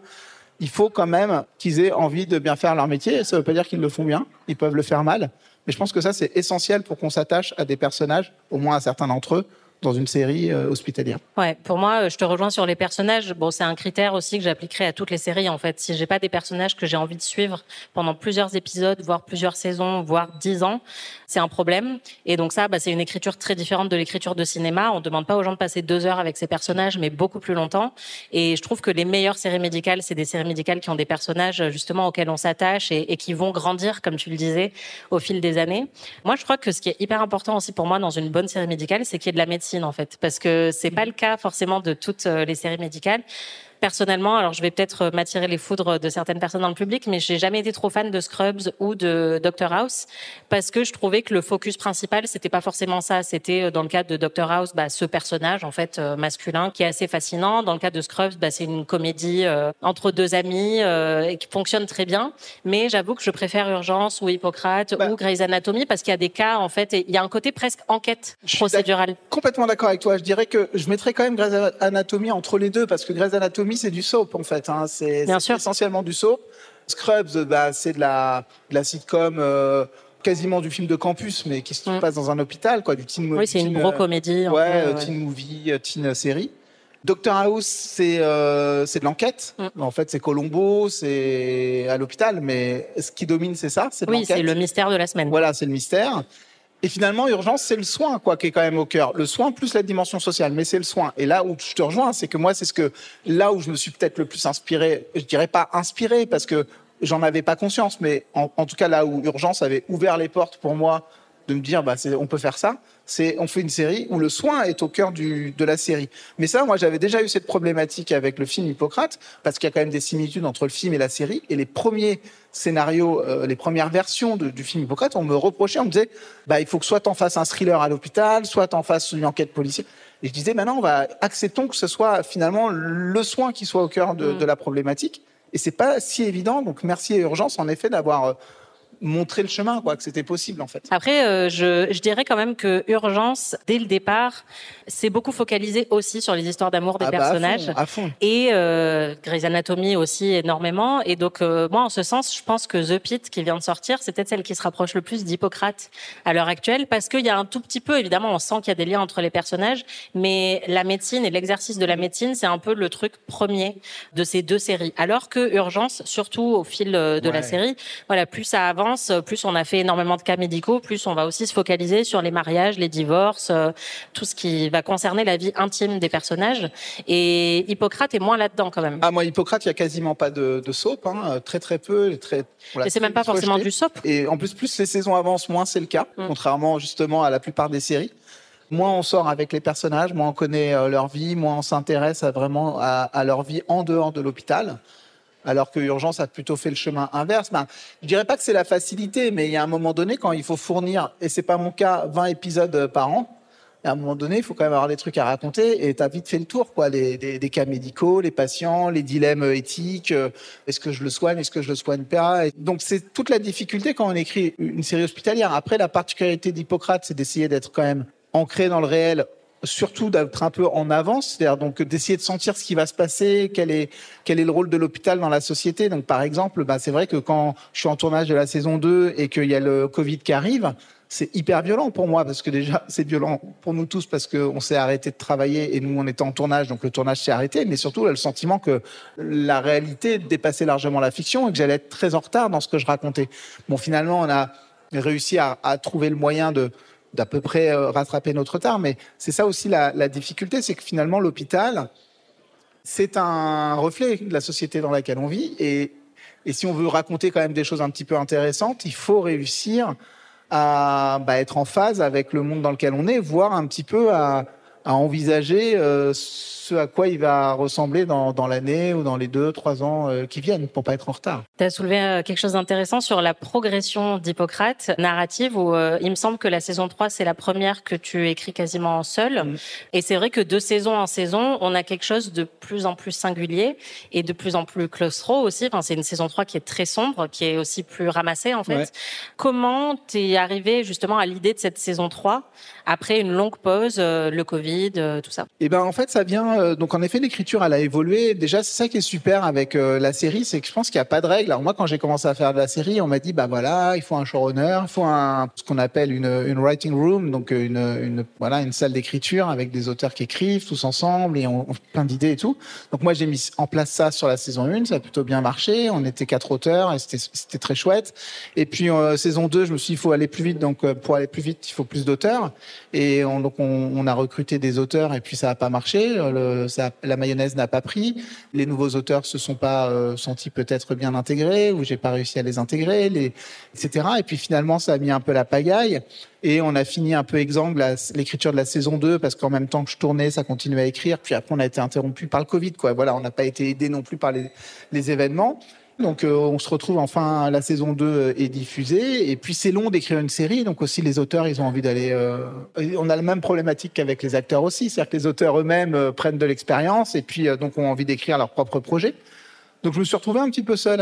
H: il faut quand même qu'ils aient envie de bien faire leur métier. Ça ne veut pas dire qu'ils le font bien, ils peuvent le faire mal. Mais je pense que ça, c'est essentiel pour qu'on s'attache à des personnages, au moins à certains d'entre eux, dans une série hospitalière. Ouais, pour moi, je te rejoins sur les personnages. Bon, c'est un critère aussi que j'appliquerai à toutes les séries, en fait. Si j'ai pas des personnages que j'ai envie de suivre pendant plusieurs épisodes, voire plusieurs saisons, voire 10 ans, c'est un problème. Et donc ça, c'est une écriture très différente de l'écriture de cinéma. On demande pas aux gens de passer 2 heures avec ces personnages, mais beaucoup plus longtemps. Et je trouve que les meilleures séries médicales, c'est des séries médicales qui ont des personnages, justement, auxquels on s'attache et qui vont grandir, comme tu le disais, au fil des années. Moi, je crois que ce qui est hyper important aussi pour moi dans une bonne série médicale, c'est qu'il y ait de la médecine, en fait, parce que c'est pas le cas forcément de toutes les séries médicales. Personnellement, alors je vais peut-être m'attirer les foudres de certaines personnes dans le public, mais j'ai jamais été trop fan de Scrubs ou de Dr House parce que je trouvais que le focus principal c'était pas forcément ça. C'était dans le cas de Dr House, ce personnage en fait masculin qui est assez fascinant. Dans le cas de Scrubs, c'est une comédie entre 2 amis et qui fonctionne très bien. Mais j'avoue que je préfère Urgence ou Hippocrate ou Grey's Anatomy parce qu'il y a des cas en fait, il y a un côté presque enquête procédurale. Complètement d'accord avec toi. Je dirais que je mettrais quand même Grey's Anatomy entre les deux parce que Grey's Anatomy c'est du soap en fait, c'est essentiellement du soap. Scrubs, c'est de la sitcom, quasiment du film de campus, mais qui se passe dans un hôpital, quoi, du teen movie.
A: Oui, c'est une bro-comédie.
H: Teen movie, teen série. Dr House, c'est de l'enquête. En fait, c'est Colombo, c'est à l'hôpital, mais ce qui domine, c'est ça, c'est de l'enquête.
A: Oui, c'est le mystère de la semaine.
H: Voilà, c'est le mystère. Et finalement, Urgence, c'est le soin, qui est quand même au cœur. Le soin plus la dimension sociale, mais c'est le soin. Et là où je te rejoins, c'est que moi, là où je me suis peut-être le plus inspiré, je dirais pas inspiré, parce que j'en avais pas conscience, mais en tout cas, là où Urgence avait ouvert les portes pour moi de me dire on peut faire ça. On fait une série où le soin est au cœur de la série. Mais ça, moi, j'avais déjà eu cette problématique avec le film Hippocrate, parce qu'il y a quand même des similitudes entre le film et la série. Et les premiers scénarios, les premières versions du film Hippocrate, on me reprochait, on me disait, il faut que soit t'en fasses un thriller à l'hôpital, soit t'en fasses une enquête policière. Et je disais, maintenant, acceptons que ce soit finalement le soin qui soit au cœur de la problématique. Et c'est pas si évident. Donc, merci à Urgence, en effet, d'avoir montrer le chemin, que c'était possible en fait.
A: Après, je dirais quand même que Urgence, dès le départ, s'est beaucoup focalisé aussi sur les histoires d'amour des personnages.
H: À fond.
A: Et Grey's Anatomy aussi énormément. Et donc, moi, en ce sens, je pense que The Pitt, qui vient de sortir, c'est peut-être celle qui se rapproche le plus d'Hippocrate à l'heure actuelle, parce qu'il y a un tout petit peu, évidemment, on sent qu'il y a des liens entre les personnages, mais la médecine et l'exercice de la médecine, c'est un peu le truc premier de ces deux séries. Alors que Urgence, surtout au fil de la série, plus ça avance, plus on a fait énormément de cas médicaux, plus on va aussi se focaliser sur les mariages, les divorces, tout ce qui va concerner la vie intime des personnages. Et Hippocrate est moins là-dedans quand même.
H: Moi, Hippocrate, il y a quasiment pas de soap, très très peu.
A: Mais c'est même pas forcément du soap.
H: Et en plus les saisons avancent, moins c'est le cas, contrairement justement à la plupart des séries. Moins on sort avec les personnages, moins on connaît leur vie, moins on s'intéresse vraiment à leur vie en dehors de l'hôpital. Alors que Urgence a plutôt fait le chemin inverse. Je dirais pas que c'est la facilité, mais il y a un moment donné, quand il faut fournir, et c'est pas mon cas, 20 épisodes par an, à un moment donné, il faut quand même avoir des trucs à raconter, et t'as vite fait le tour, des cas médicaux, les patients, les dilemmes éthiques, est-ce que je le soigne, est-ce que je le soigne pas. Et donc c'est toute la difficulté quand on écrit une série hospitalière. Après, la particularité d'Hippocrate, c'est d'essayer d'être quand même ancré dans le réel, surtout d'être un peu en avance, c'est-à-dire donc d'essayer de sentir ce qui va se passer, quel est le rôle de l'hôpital dans la société. Donc par exemple, c'est vrai que quand je suis en tournage de la saison 2 et qu'il y a le Covid qui arrive, c'est hyper violent pour moi, parce que déjà c'est violent pour nous tous parce qu'on s'est arrêté de travailler et nous on était en tournage, donc le tournage s'est arrêté, mais surtout le sentiment que la réalité dépassait largement la fiction et que j'allais être très en retard dans ce que je racontais. Bon, finalement on a réussi à trouver le moyen d'à peu près rattraper notre retard, mais c'est ça aussi la difficulté, c'est que finalement l'hôpital, c'est un reflet de la société dans laquelle on vit, et si on veut raconter quand même des choses un petit peu intéressantes, il faut réussir à être en phase avec le monde dans lequel on est, voire un petit peu à envisager ce à quoi il va ressembler dans l'année ou dans les 2-3 ans qui viennent, pour pas être en retard.
A: Tu as soulevé quelque chose d'intéressant sur la progression d'Hippocrate narrative, où il me semble que la saison 3, c'est la première que tu écris quasiment seule. Et c'est vrai que de saison en saison, on a quelque chose de plus en plus singulier et de plus en plus claustro aussi. Enfin, c'est une saison 3 qui est très sombre, qui est aussi plus ramassée en fait. Ouais. Comment t'es arrivé justement à l'idée de cette saison 3 après une longue pause, le Covid, tout ça?
H: En fait, ça vient... donc en effet, l'écriture, elle a évolué. Déjà, c'est ça qui est super avec la série, c'est que je pense qu'il n'y a pas de règle. Alors moi, quand j'ai commencé à faire de la série, on m'a dit, il faut un showrunner, il faut ce qu'on appelle une writing room, donc une salle d'écriture avec des auteurs qui écrivent tous ensemble et on plein d'idées et tout. Donc moi, j'ai mis en place ça sur la saison 1, ça a plutôt bien marché. On était 4 auteurs et c'était très chouette. Et puis saison 2, je me suis dit, il faut aller plus vite. Donc pour aller plus vite, il faut plus d'auteurs. Et donc on a recruté des auteurs et puis ça n'a pas marché. La mayonnaise n'a pas pris. Les nouveaux auteurs se sont pas sentis peut-être bien intégrés, ou j'ai pas réussi à les intégrer, etc. Et puis finalement, ça a mis un peu la pagaille. Et on a fini un peu exsangue l'écriture de la saison 2, parce qu'en même temps que je tournais, ça continuait à écrire. Puis après, on a été interrompu par le Covid, quoi. Voilà, on n'a pas été aidé non plus par les événements. Donc on se retrouve enfin, la saison 2 est diffusée, et puis c'est long d'écrire une série, donc aussi les auteurs, ils ont envie d'aller... On a la même problématique qu'avec les acteurs aussi, c'est-à-dire que les auteurs eux-mêmes prennent de l'expérience et puis donc ont envie d'écrire leur propre projet. Donc je me suis retrouvé un petit peu seul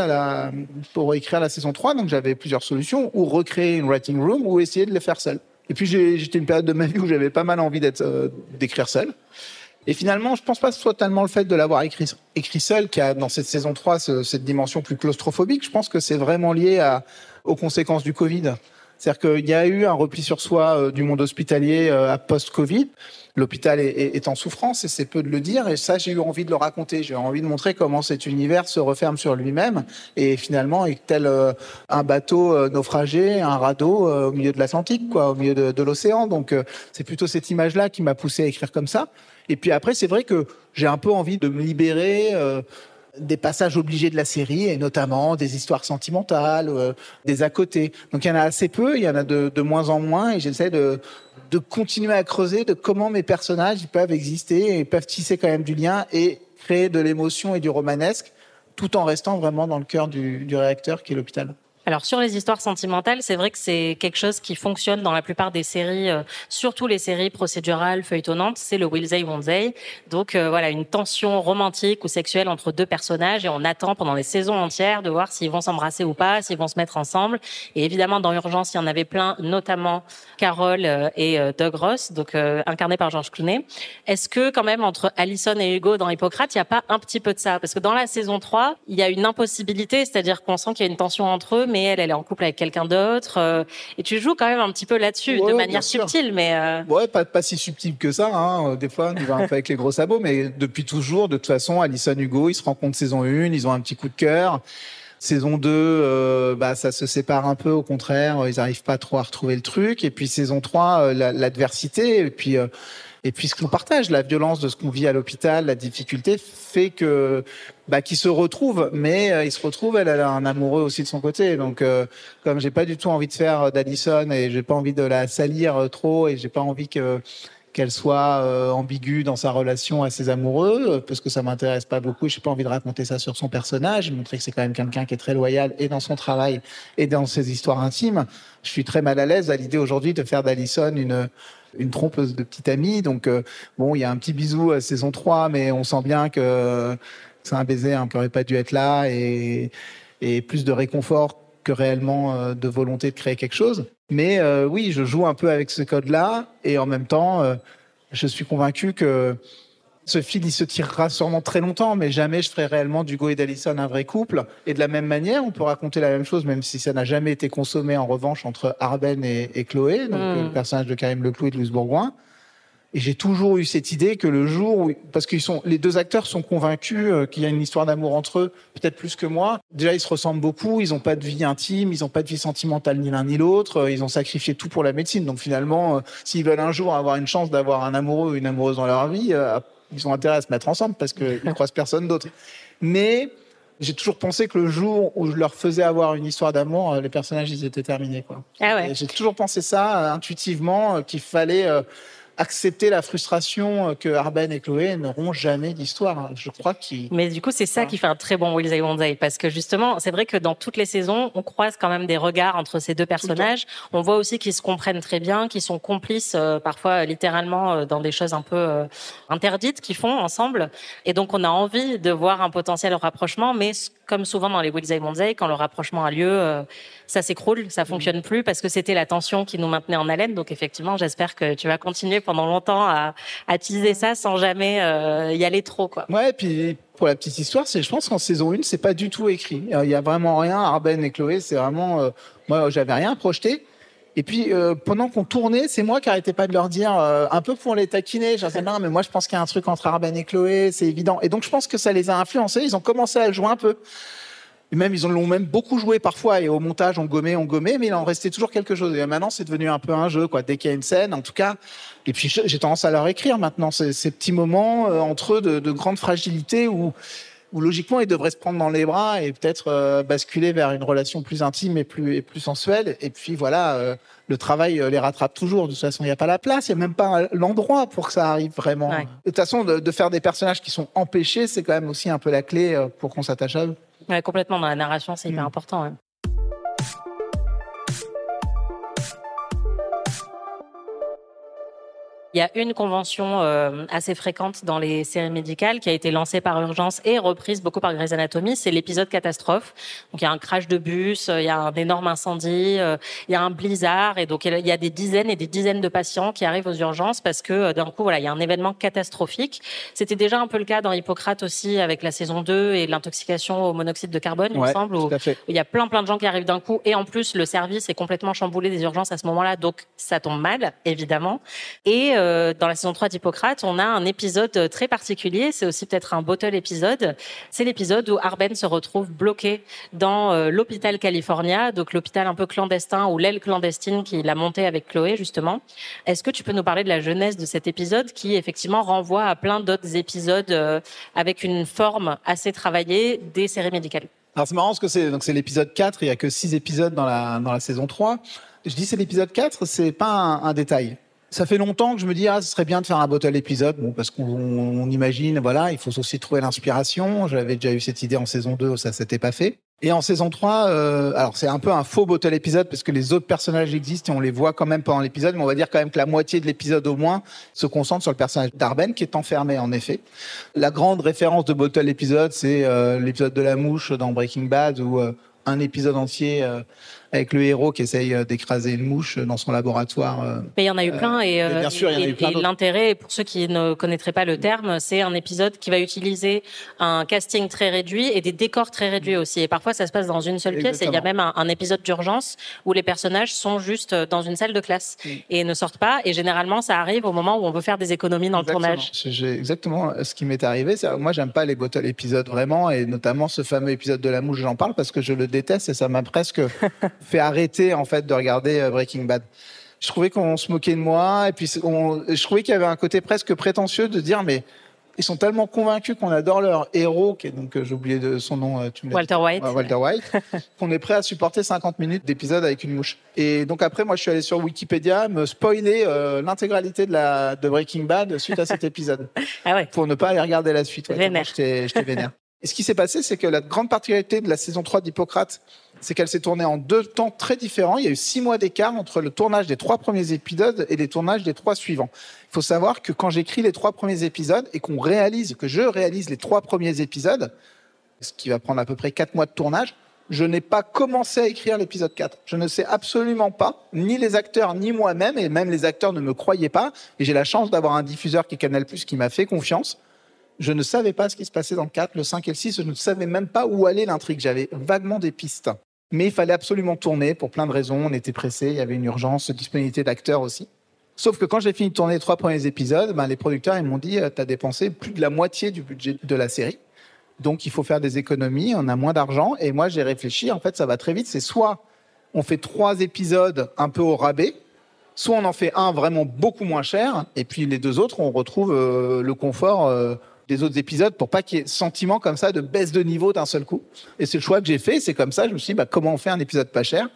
H: pour écrire la saison 3, donc j'avais plusieurs solutions, ou recréer une writing room, ou essayer de les faire seul. Et puis j'étais une période de ma vie où j'avais pas mal envie d'écrire seul. Et finalement, je pense pas que ce soit tellement le fait de l'avoir écrit seul qui a, dans cette saison 3, cette dimension plus claustrophobique. Je pense que c'est vraiment lié aux conséquences du Covid. C'est-à-dire qu'il y a eu un repli sur soi du monde hospitalier à post-Covid. L'hôpital est en souffrance, et c'est peu de le dire. Et ça, j'ai eu envie de le raconter. J'ai eu envie de montrer comment cet univers se referme sur lui-même. Et finalement, tel un bateau naufragé, un radeau au milieu de l'Atlantique, au milieu de l'océan. Donc, c'est plutôt cette image-là qui m'a poussé à écrire comme ça. Et puis après, c'est vrai que j'ai un peu envie de me libérer des passages obligés de la série, et notamment des histoires sentimentales, des à côté. Donc il y en a assez peu, il y en a de moins en moins, et j'essaie de continuer à creuser de comment mes personnages ils peuvent exister et peuvent tisser quand même du lien et créer de l'émotion et du romanesque, tout en restant vraiment dans le cœur du réacteur qui est l'hôpital.
A: Alors sur les histoires sentimentales, c'est vrai que c'est quelque chose qui fonctionne dans la plupart des séries, surtout les séries procédurales, feuilletonnantes, c'est le will they, won't they. Donc voilà, une tension romantique ou sexuelle entre deux personnages et on attend pendant des saisons entières de voir s'ils vont s'embrasser ou pas, s'ils vont se mettre ensemble. Et évidemment, dans Urgence, il y en avait plein, notamment Carol et Doug Ross, donc incarnés par George Clooney. Est-ce que quand même, entre Allison et Hugo dans Hippocrate, il n'y a pas un petit peu de ça? Parce que dans la saison 3, il y a une impossibilité, c'est-à-dire qu'on sent qu'il y a une tension entre eux, mais elle est en couple avec quelqu'un d'autre. Et tu joues quand même un petit peu là-dessus, de manière subtile, mais...
H: Ouais, pas si subtil que ça. Hein. Des fois, on y va un peu avec les gros sabots, mais depuis toujours, de toute façon, Allison, Hugo, ils se rencontrent saison 1, ils ont un petit coup de cœur. Saison 2, ça se sépare un peu, au contraire, ils n'arrivent pas trop à retrouver le truc. Et puis saison 3, l'adversité, et puis ce qu'on partage, la violence de ce qu'on vit à l'hôpital, la difficulté fait que qu'ils se retrouvent, mais ils se retrouvent. Elle a un amoureux aussi de son côté. Donc comme j'ai pas du tout envie de faire d'Allison et j'ai pas envie de la salir trop et j'ai pas envie qu'elle soit ambiguë dans sa relation à ses amoureux, parce que ça m'intéresse pas beaucoup. J'ai pas envie de raconter ça sur son personnage, montrer que c'est quand même quelqu'un qui est très loyal et dans son travail et dans ses histoires intimes. Je suis très mal à l'aise à l'idée aujourd'hui de faire d'Allison une trompeuse de petite amie. Donc il y a un petit bisou à saison 3, mais on sent bien que c'est un baiser qui aurait pas dû être là, et plus de réconfort que réellement de volonté de créer quelque chose. Mais oui, je joue un peu avec ce code-là, et en même temps, je suis convaincu que ce fil, il se tirera sûrement très longtemps, mais jamais je ferai réellement d'Hugo et d'Allison un vrai couple. Et de la même manière, on peut raconter la même chose, même si ça n'a jamais été consommé, en revanche, entre Arben et Chloé, donc le personnage de Karim Leclou et de Louise Bourgoin. Et j'ai toujours eu cette idée que le jour où, parce que les deux acteurs sont convaincus qu'il y a une histoire d'amour entre eux, peut-être plus que moi. Déjà, ils se ressemblent beaucoup, ils n'ont pas de vie intime, ils n'ont pas de vie sentimentale ni l'un ni l'autre, ils ont sacrifié tout pour la médecine. Donc finalement, s'ils veulent un jour avoir une chance d'avoir un amoureux ou une amoureuse dans leur vie, ils ont intérêt à se mettre ensemble parce qu'ils ne croisent personne d'autre. Mais j'ai toujours pensé que le jour où je leur faisais avoir une histoire d'amour, les personnages, ils étaient terminés, quoi.
A: Ah ouais.
H: Et j'ai toujours pensé ça intuitivement, qu'il fallait accepter la frustration que Arben et Chloé n'auront jamais d'histoire. Je crois qu'ils...
A: Mais du coup, c'est ça qui fait un très bon Will They, Won't They, parce que justement, c'est vrai que dans toutes les saisons, on croise quand même des regards entre ces deux personnages. On voit aussi qu'ils se comprennent très bien, qu'ils sont complices, parfois littéralement dans des choses un peu interdites qu'ils font ensemble. Et donc, on a envie de voir un potentiel rapprochement, mais comme souvent dans les Will They, Won't They, quand le rapprochement a lieu, ça s'écroule, ça fonctionne plus, parce que c'était la tension qui nous maintenait en haleine. Donc effectivement, j'espère que tu vas continuer pendant longtemps à teaser ça sans jamais y aller trop, quoi.
H: Ouais, et puis pour la petite histoire, je pense qu'en saison 1, c'est pas du tout écrit. Il y a vraiment rien. Arben et Chloé, c'est vraiment... moi, j'avais rien projeté. Et puis, pendant qu'on tournait, c'est moi qui arrêtais pas de leur dire, un peu pour les taquiner, je disais, non, mais moi, je pense qu'il y a un truc entre Arben et Chloé, c'est évident. Et donc, je pense que ça les a influencés. Ils ont commencé à le jouer un peu. Et même, ils l'ont même beaucoup joué parfois. Et au montage, on gommait, mais il en restait toujours quelque chose. Et maintenant, c'est devenu un peu un jeu, quoi. Dès qu'il y a une scène, en tout cas. Et puis, j'ai tendance à leur écrire maintenant ces petits moments entre eux de grande fragilité où logiquement, ils devraient se prendre dans les bras et peut-être basculer vers une relation plus intime et plus sensuelle. Et puis voilà, le travail les rattrape toujours. De toute façon, il n'y a pas la place, il n'y a même pas l'endroit pour que ça arrive vraiment.
A: Ouais.
H: De toute façon, de faire des personnages qui sont empêchés, c'est quand même aussi un peu la clé pour qu'on s'attache à eux.
A: Ouais, complètement, dans la narration, c'est hyper important. Ouais. Il y a une convention assez fréquente dans les séries médicales qui a été lancée par Urgence et reprise beaucoup par Grey's Anatomy, c'est l'épisode catastrophe. Donc il y a un crash de bus, il y a un énorme incendie, il y a un blizzard, et donc il y a des dizaines et des dizaines de patients qui arrivent aux urgences parce que d'un coup voilà, il y a un événement catastrophique. C'était déjà un peu le cas dans Hippocrate aussi avec la saison 2 et l'intoxication au monoxyde de carbone, il me semble, où il y a plein de gens qui arrivent d'un coup, et en plus le service est complètement chamboulé des urgences à ce moment-là, donc ça tombe mal évidemment. Et dans la saison 3 d'Hippocrate, on a un épisode très particulier. C'est aussi peut-être un bottle épisode. C'est l'épisode où Arben se retrouve bloqué dans l'hôpital California, donc l'hôpital un peu clandestin ou l'aile clandestine qu'il a montée avec Chloé, justement. Est-ce que tu peux nous parler de la genèse de cet épisode qui, effectivement, renvoie à plein d'autres épisodes avec une forme assez travaillée des séries médicales?
H: Alors c'est marrant parce que c'est l'épisode 4, il y a que 6 épisodes dans la saison 3. Je dis c'est l'épisode 4, c'est pas un détail. Ça fait longtemps que je me dis ce serait bien de faire un bottle épisode, bon parce qu'on imagine voilà, il faut aussi trouver l'inspiration. J'avais déjà eu cette idée en saison 2, ça s'était pas fait. Et en saison 3, alors c'est un peu un faux bottle épisode parce que les autres personnages existent et on les voit quand même pendant l'épisode, mais on va dire quand même que la moitié de l'épisode au moins se concentre sur le personnage d'Arben qui est enfermé en effet. La grande référence de bottle épisode, c'est l'épisode de la mouche dans Breaking Bad où un épisode entier avec le héros qui essaye d'écraser une mouche dans son laboratoire.
A: Mais il y en a eu plein et
H: bien sûr, il y en a eu plein d'autres.
A: L'intérêt, pour ceux qui ne connaîtraient pas le terme, c'est un épisode qui va utiliser un casting très réduit et des décors très réduits aussi. Et parfois, ça se passe dans une seule pièce. Et il y a même un épisode d'urgence où les personnages sont juste dans une salle de classe et ne sortent pas. Et généralement, ça arrive au moment où on veut faire des économies dans le tournage.
H: Exactement ce qui m'est arrivé. Moi, j'aime pas les bottle épisodes vraiment, et notamment ce fameux épisode de la mouche, j'en parle parce que je le déteste et ça m'a presque fait arrêter en fait de regarder Breaking Bad. Je trouvais qu'on se moquait de moi et puis je trouvais qu'il y avait un côté presque prétentieux de dire mais ils sont tellement convaincus qu'on adore leur héros, qui est donc j'ai oublié son nom,
A: Walter White.
H: Walter White, qu'on est prêt à supporter 50 minutes d'épisode avec une mouche. Et donc après, moi, je suis allé sur Wikipédia me spoiler l'intégralité de Breaking Bad suite à cet épisode, pour ne pas aller regarder la suite.
A: Vénère.
H: J'étais vénère. Et ce qui s'est passé, c'est que la grande particularité de la saison 3 d'Hippocrate, c'est qu'elle s'est tournée en 2 temps très différents. Il y a eu 6 mois d'écart entre le tournage des 3 premiers épisodes et les tournages des 3 suivants. Il faut savoir que quand j'écris les 3 premiers épisodes et que je réalise les 3 premiers épisodes, ce qui va prendre à peu près 4 mois de tournage, je n'ai pas commencé à écrire l'épisode 4. Je ne sais absolument pas, ni les acteurs, ni moi-même, et même les acteurs ne me croyaient pas. Et j'ai la chance d'avoir un diffuseur qui est Canal+, qui m'a fait confiance. Je ne savais pas ce qui se passait dans le 4, le 5 et le 6. Je ne savais même pas où allait l'intrigue. J'avais vaguement des pistes. Mais il fallait absolument tourner pour plein de raisons. On était pressés, il y avait une urgence, disponibilité d'acteurs aussi. Sauf que quand j'ai fini de tourner les 3 premiers épisodes, les producteurs ils m'ont dit « T'as dépensé plus de la moitié du budget de la série. Donc il faut faire des économies, on a moins d'argent. » Et moi j'ai réfléchi, en fait ça va très vite. C'est soit on fait 3 épisodes un peu au rabais, soit on en fait un vraiment beaucoup moins cher. Et puis les 2 autres, on retrouve le confort des autres épisodes pour pas qu'il y ait sentiment comme ça de baisse de niveau d'un seul coup. Et c'est le choix que j'ai fait. C'est comme ça, je me suis dit, comment on fait un épisode pas cher?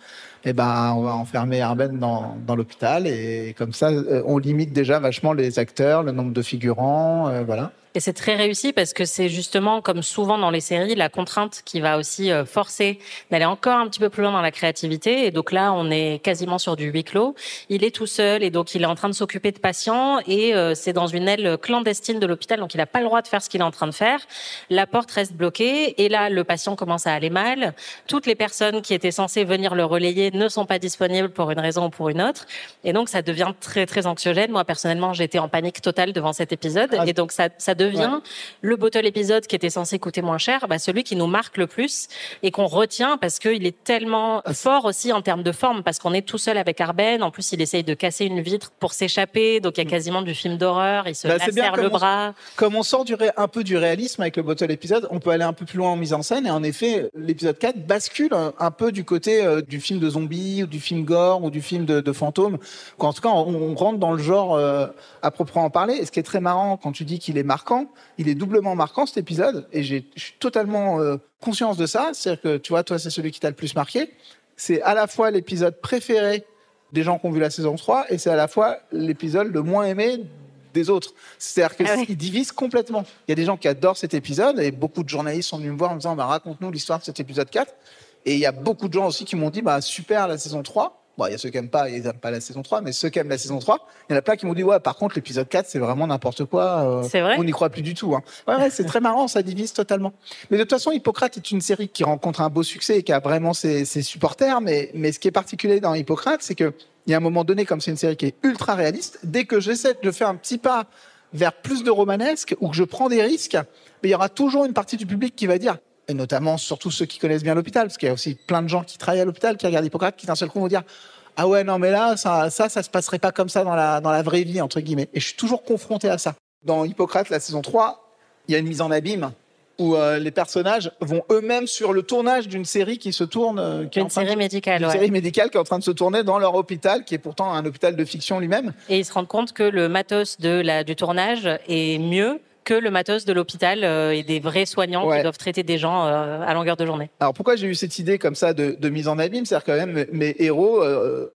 H: On va enfermer Arben dans l'hôpital et comme ça, on limite déjà vachement les acteurs, le nombre de figurants, voilà.
A: Et c'est très réussi parce que c'est justement, comme souvent dans les séries, la contrainte qui va aussi forcer d'aller encore un petit peu plus loin dans la créativité. Et donc là, on est quasiment sur du huis clos. Il est tout seul et donc il est en train de s'occuper de patients et c'est dans une aile clandestine de l'hôpital, donc il n'a pas le droit de faire ce qu'il est en train de faire. La porte reste bloquée et là, le patient commence à aller mal. Toutes les personnes qui étaient censées venir le relayer ne sont pas disponibles pour une raison ou pour une autre. Et donc, ça devient très, très anxiogène. Moi, personnellement, j'étais en panique totale devant cet épisode. Et donc, ça devient le bottle épisode qui était censé coûter moins cher, celui qui nous marque le plus et qu'on retient parce qu'il est tellement fort aussi en termes de forme, parce qu'on est tout seul avec Arben. En plus, il essaye de casser une vitre pour s'échapper. Donc, il y a quasiment du film d'horreur. Il se lacère le bras.
H: Comme on sort un peu du réalisme avec le bottle épisode, on peut aller un peu plus loin en mise en scène. Et en effet, l'épisode 4 bascule un peu du côté du film de zombies ou du film gore ou du film de fantômes. En tout cas, on rentre dans le genre à proprement parler. Et ce qui est très marrant quand tu dis qu'il est marquant, il est doublement marquant cet épisode. Et je suis totalement conscience de ça. C'est-à-dire que tu vois, toi, c'est celui qui t'a le plus marqué. C'est à la fois l'épisode préféré des gens qui ont vu la saison 3 et c'est à la fois l'épisode le moins aimé des autres. C'est-à-dire qu'il divise complètement. Il y a des gens qui adorent cet épisode et beaucoup de journalistes sont venus me voir en me disant raconte-nous l'histoire de cet épisode 4. Et il y a beaucoup de gens aussi qui m'ont dit super la saison 3. Bon, il y a ceux qui n'aiment pas, ils n'aiment pas la saison 3, mais ceux qui aiment la saison 3, il y en a plein qui m'ont dit par contre l'épisode 4 c'est vraiment n'importe quoi.
A: C'est vrai.
H: On n'y croit plus du tout. Ouais, c'est très marrant, ça divise totalement. Mais de toute façon, Hippocrate est une série qui rencontre un beau succès et qui a vraiment ses supporters. Mais ce qui est particulier dans Hippocrate, c'est que il y a un moment donné, comme c'est une série qui est ultra réaliste, dès que j'essaie de faire un petit pas vers plus de romanesque ou que je prends des risques, mais il y aura toujours une partie du public qui va dire, et notamment surtout ceux qui connaissent bien l'hôpital, parce qu'il y a aussi plein de gens qui travaillent à l'hôpital, qui regardent Hippocrate, qui d'un seul coup vont dire ah ouais, non, mais là, ça se passerait pas comme ça dans la vraie vie, entre guillemets. Et je suis toujours confronté à ça. Dans Hippocrate, la saison 3, il y a une mise en abîme où les personnages vont eux-mêmes sur le tournage d'une série qui se tourne...
A: Une série médicale,
H: Une série médicale qui est en train de se tourner dans leur hôpital, qui est pourtant un hôpital de fiction lui-même.
A: Et ils se rendent compte que le matos du tournage est mieux que le matos de l'hôpital et des vrais soignants qui doivent traiter des gens à longueur de journée.
H: Alors pourquoi j'ai eu cette idée comme ça de mise en abîme? C'est-à-dire quand même mes héros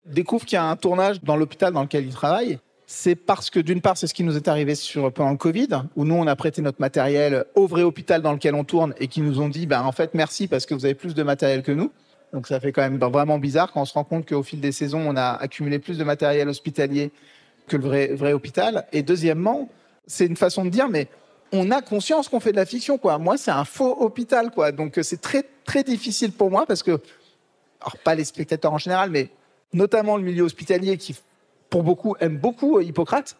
H: découvrent qu'il y a un tournage dans l'hôpital dans lequel ils travaillent. C'est parce que d'une part, c'est ce qui nous est arrivé pendant le Covid, où nous, on a prêté notre matériel au vrai hôpital dans lequel on tourne et qui nous ont dit, en fait, merci parce que vous avez plus de matériel que nous. Donc ça fait quand même vraiment bizarre quand on se rend compte qu'au fil des saisons, on a accumulé plus de matériel hospitalier que le vrai hôpital. Et deuxièmement, c'est une façon de dire, mais on a conscience qu'on fait de la fiction, quoi. Moi, c'est un faux hôpital, quoi. Donc c'est très, très difficile pour moi parce que, alors pas les spectateurs en général, mais notamment le milieu hospitalier qui, pour beaucoup, aime beaucoup Hippocrate,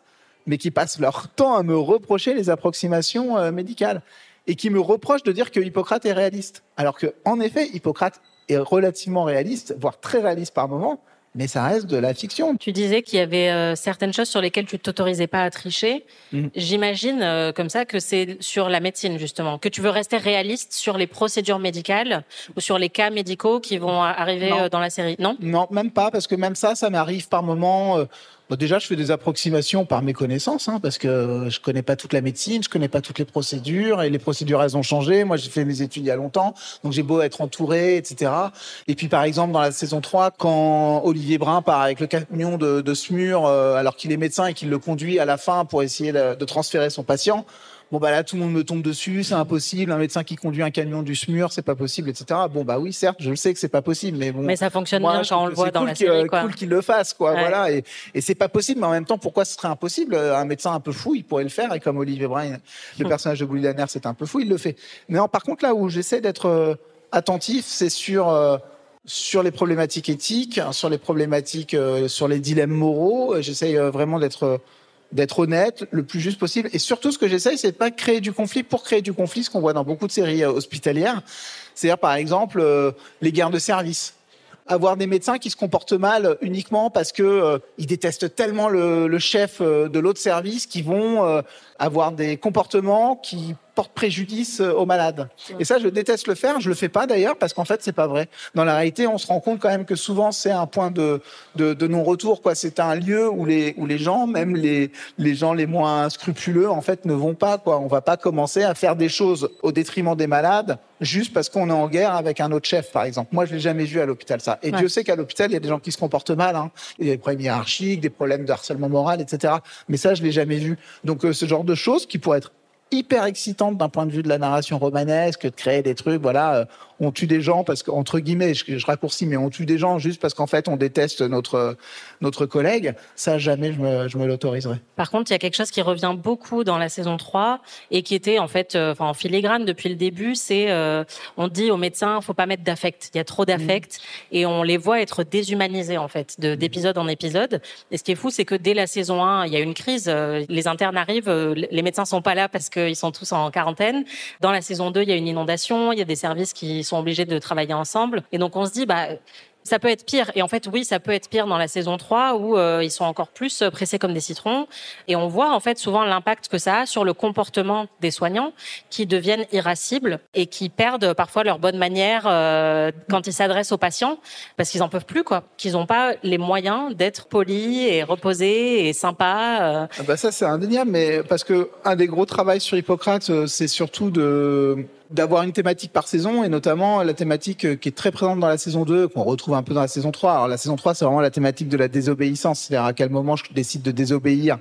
H: mais qui passent leur temps à me reprocher les approximations médicales et qui me reprochent de dire que Hippocrate est réaliste. Alors qu'en effet, Hippocrate est relativement réaliste, voire très réaliste par moments, mais ça reste de la fiction.
A: Tu disais qu'il y avait certaines choses sur lesquelles tu ne t'autorisais pas à tricher. J'imagine comme ça que c'est sur la médecine, justement, que tu veux rester réaliste sur les procédures médicales ou sur les cas médicaux qui vont arriver dans la série. Non ?
H: Non, même pas, parce que même ça m'arrive par moments... déjà, je fais des approximations par mes connaissances, parce que je connais pas toute la médecine, je connais pas toutes les procédures, et les procédures, elles ont changé. Moi, j'ai fait mes études il y a longtemps, donc j'ai beau être entouré, etc. Et puis, par exemple, dans la saison 3, quand Olivier Brun part avec le camion de SMUR, alors qu'il est médecin et qu'il le conduit à la fin pour essayer de transférer son patient, bon, là, tout le monde me tombe dessus, c'est impossible. Un médecin qui conduit un camion du SMUR, c'est pas possible, etc. Bon, oui, certes, je le sais que c'est pas possible, mais bon.
A: Mais ça fonctionne bien quand on le voit dans la série, quoi.
H: C'est cool qu'il le fasse, quoi. Ouais. Voilà. Et c'est pas possible, mais en même temps, pourquoi ce serait impossible? Un médecin un peu fou, il pourrait le faire. Et comme Olivier Brun, le personnage de Bouli Lanner, c'est un peu fou, il le fait. Mais non, par contre, là où j'essaie d'être attentif, c'est sur les problématiques éthiques, sur les problématiques, sur les dilemmes moraux. J'essaie vraiment d'être honnête, le plus juste possible. Et surtout, ce que j'essaye, c'est de pas créer du conflit pour créer du conflit, ce qu'on voit dans beaucoup de séries hospitalières. C'est-à-dire, par exemple, les guerres de service. Avoir des médecins qui se comportent mal uniquement parce que ils détestent tellement le chef de l'autre service qu'ils vont avoir des comportements qui portent préjudice aux malades. Et ça, je déteste le faire. Je le fais pas d'ailleurs parce qu'en fait, c'est pas vrai. Dans la réalité, on se rend compte quand même que souvent, c'est un point de non-retour, quoi. C'est un lieu où les gens, même les gens les moins scrupuleux, en fait, ne vont pas, quoi. On va pas commencer à faire des choses au détriment des malades juste parce qu'on est en guerre avec un autre chef, par exemple. Moi, je l'ai jamais vu à l'hôpital, ça. Et Dieu sait qu'à l'hôpital, il y a des gens qui se comportent mal, Il y a des problèmes hiérarchiques, des problèmes de harcèlement moral, etc. Mais ça, je l'ai jamais vu. Donc, ce genre de choses qui pourraient être hyper excitantes d'un point de vue de la narration romanesque, de créer des trucs, on tue des gens parce qu'entre guillemets, je raccourcis, mais on tue des gens juste parce qu'en fait, on déteste notre collègue. Ça, jamais je me l'autoriserai.
A: Par contre, il y a quelque chose qui revient beaucoup dans la saison 3 et qui était en fait en filigrane depuis le début, c'est on dit aux médecins, faut pas mettre d'affect. Il y a trop d'affect et on les voit être déshumanisés en fait, d'épisode en épisode. Et ce qui est fou, c'est que dès la saison 1, il y a une crise, les internes arrivent, les médecins sont pas là parce qu'ils sont tous en quarantaine. Dans la saison 2, il y a une inondation, il y a des services qui sont obligés de travailler ensemble. Et donc, on se dit, ça peut être pire. Et en fait, oui, ça peut être pire dans la saison 3 où ils sont encore plus pressés comme des citrons. Et on voit en fait souvent l'impact que ça a sur le comportement des soignants qui deviennent irascibles et qui perdent parfois leur bonne manière quand ils s'adressent aux patients parce qu'ils en peuvent plus, quoi. Qu'ils n'ont pas les moyens d'être polis et reposés et sympas.
H: Ça, c'est indéniable, mais parce que un des gros travaux sur Hippocrate, c'est surtout d'avoir une thématique par saison, et notamment la thématique qui est très présente dans la saison 2, qu'on retrouve un peu dans la saison 3. Alors la saison 3, c'est vraiment la thématique de la désobéissance, c'est-à-dire à quel moment je décide de désobéir,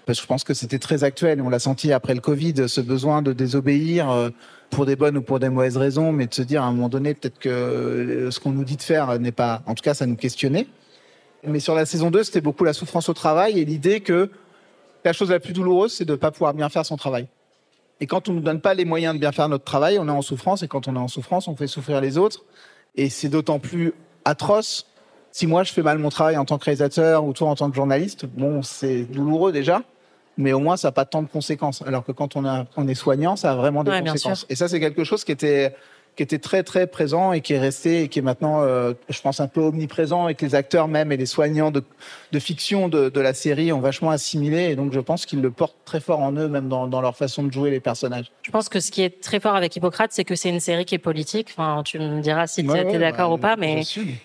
H: parce que je pense que c'était très actuel, et on l'a senti après le Covid, ce besoin de désobéir pour des bonnes ou pour des mauvaises raisons, mais de se dire à un moment donné, peut-être que ce qu'on nous dit de faire n'est pas... En tout cas, ça nous questionnait. Mais sur la saison 2, c'était beaucoup la souffrance au travail, et l'idée que la chose la plus douloureuse, c'est de ne pas pouvoir bien faire son travail. Et quand on ne nous donne pas les moyens de bien faire notre travail, on est en souffrance. Et quand on est en souffrance, on fait souffrir les autres. Et c'est d'autant plus atroce. Si moi, je fais mal mon travail en tant que réalisateur ou toi en tant que journaliste, c'est douloureux déjà. Mais au moins, ça n'a pas tant de conséquences. Alors que quand on est soignant, ça a vraiment des conséquences. Et ça, c'est quelque chose qui était qui était très très présent et qui est resté et qui est maintenant, je pense, un peu omniprésent, et que les acteurs même et les soignants de fiction de la série ont vachement assimilé, et donc je pense qu'ils le portent très fort en eux, même dans leur façon de jouer les personnages.
A: Je pense que ce qui est très fort avec Hippocrate, c'est que c'est une série qui est politique. Enfin, tu me diras si tu es d'accord ou pas, mais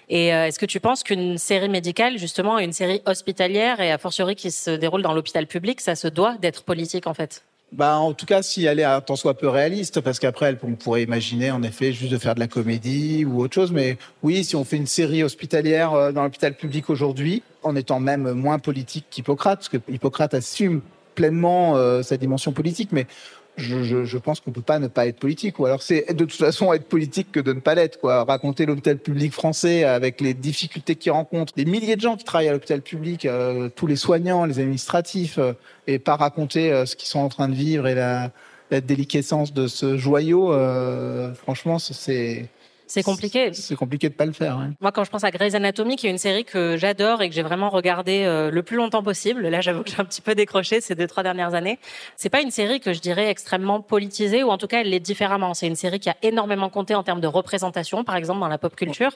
A: est-ce que tu penses qu'une série médicale, justement, une série hospitalière et a fortiori qui se déroule dans l'hôpital public, ça se doit d'être politique en fait?
H: En tout cas, si elle est un tant soit peu réaliste, parce qu'après, on pourrait imaginer, en effet, juste de faire de la comédie ou autre chose. Mais oui, si on fait une série hospitalière dans l'hôpital public aujourd'hui, en étant même moins politique qu'Hippocrate, parce que Hippocrate assume pleinement sa dimension politique, mais je pense qu'on peut pas ne pas être politique, ou alors c'est de toute façon être politique que de ne pas l'être, quoi. Raconter l'hôpital public français avec les difficultés qu'il rencontre, des milliers de gens qui travaillent à l'hôpital public, tous les soignants, les administratifs, et pas raconter ce qu'ils sont en train de vivre et la déliquescence de ce joyau, franchement,
A: c'est compliqué.
H: C'est compliqué de pas le faire. Ouais.
A: Moi, quand je pense à Grey's Anatomy, qui est une série que j'adore et que j'ai vraiment regardée le plus longtemps possible, là, j'avoue que j'ai un petit peu décroché ces 2-3 dernières années. C'est pas une série que je dirais extrêmement politisée, ou en tout cas, elle l'est différemment. C'est une série qui a énormément compté en termes de représentation, par exemple, dans la pop culture.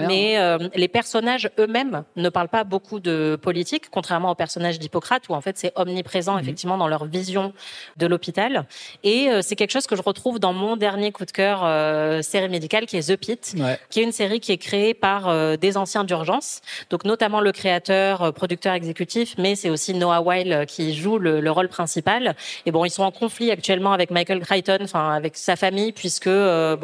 A: Mais les personnages eux-mêmes ne parlent pas beaucoup de politique, contrairement aux personnages d'Hippocrate, où en fait, c'est omniprésent, effectivement, dans leur vision de l'hôpital. Et c'est quelque chose que je retrouve dans mon dernier coup de cœur série médicale, qui est The Pitt, qui est une série qui est créée par des anciens d'urgence, donc notamment le créateur, producteur exécutif, mais c'est aussi Noah Wyle qui joue le rôle principal. Et bon, ils sont en conflit actuellement avec Michael Crichton, enfin avec sa famille, puisque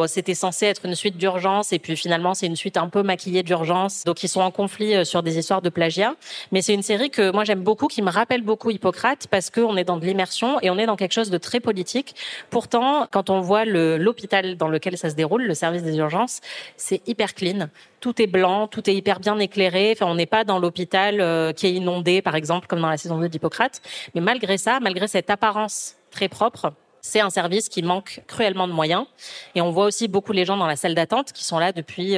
A: c'était censé être une suite d'urgence, et puis finalement c'est une suite un peu maquillée d'urgence. Donc ils sont en conflit sur des histoires de plagiat. Mais c'est une série que moi j'aime beaucoup, qui me rappelle beaucoup Hippocrate, parce qu'on est dans de l'immersion et on est dans quelque chose de très politique. Pourtant, quand on voit l'hôpital dans lequel ça se déroule, le service des urgences, c'est hyper clean. Tout est blanc, tout est hyper bien éclairé. Enfin, on n'est pas dans l'hôpital qui est inondé, par exemple, comme dans la saison 2 d'Hippocrate. Mais malgré ça, malgré cette apparence très propre, c'est un service qui manque cruellement de moyens. Et on voit aussi beaucoup les gens dans la salle d'attente qui sont là depuis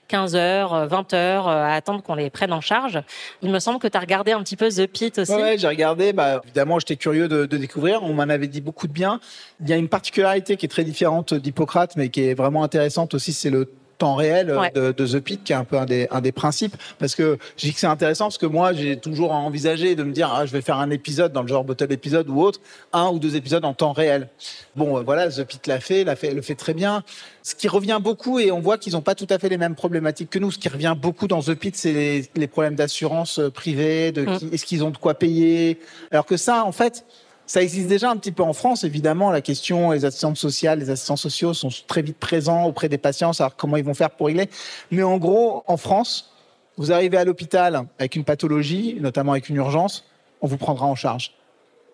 A: 15 heures, 20 heures à attendre qu'on les prenne en charge. Il me semble que tu as regardé un petit peu The Pitt aussi.
H: Ouais, j'ai regardé. Évidemment, j'étais curieux de découvrir. On m'en avait dit beaucoup de bien. Il y a une particularité qui est très différente d'Hippocrate, mais qui est vraiment intéressante aussi, c'est le temps réel de The Pitt, qui est un peu un des principes, parce que je dis que c'est intéressant parce que moi j'ai toujours envisagé de me dire je vais faire un épisode dans le genre bottle épisode ou autre, 1 ou 2 épisodes en temps réel. Bon voilà, The Pitt le fait très bien. Ce qui revient beaucoup, et on voit qu'ils n'ont pas tout à fait les mêmes problématiques que nous, ce qui revient beaucoup dans The Pitt, c'est les problèmes d'assurance privée, est-ce qu'ils ont de quoi payer, alors que ça en fait ça existe déjà un petit peu en France, évidemment. La question, les assistantes sociales, les assistants sociaux sont très vite présents auprès des patients, savoir comment ils vont faire pour régler. Mais en gros, en France, vous arrivez à l'hôpital avec une pathologie, notamment avec une urgence, on vous prendra en charge.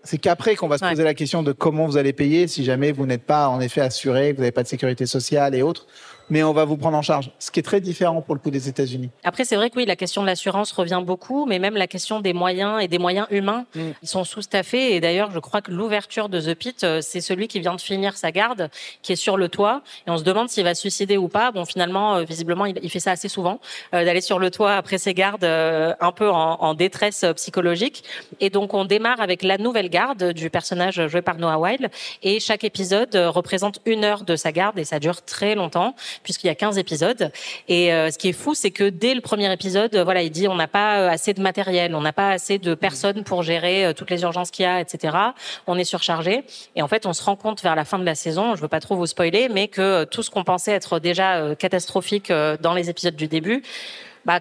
H: C'est qu'après qu'on va se poser la question de comment vous allez payer si jamais vous n'êtes pas en effet assuré, que vous n'avez pas de sécurité sociale et autres. Mais on va vous prendre en charge, ce qui est très différent pour le coup des États-Unis.
A: Après, c'est vrai que oui, la question de l'assurance revient beaucoup, mais même la question des moyens et des moyens humains, ils sont sous-staffés. Et d'ailleurs, je crois que l'ouverture de The Pitt, c'est celui qui vient de finir sa garde, qui est sur le toit, et on se demande s'il va se suicider ou pas. Bon, finalement, visiblement, il fait ça assez souvent, d'aller sur le toit après ses gardes, un peu en détresse psychologique. Et donc, on démarre avec la nouvelle garde du personnage joué par Noah Wyle, et chaque épisode représente 1 heure de sa garde, et ça dure très longtemps, puisqu'il y a 15 épisodes. Et ce qui est fou, c'est que dès le premier épisode, il dit on n'a pas assez de matériel, on n'a pas assez de personnes pour gérer toutes les urgences qu'il y a, etc. On est surchargé. Et en fait, on se rend compte vers la fin de la saison, je veux pas trop vous spoiler, mais que tout ce qu'on pensait être déjà catastrophique dans les épisodes du début,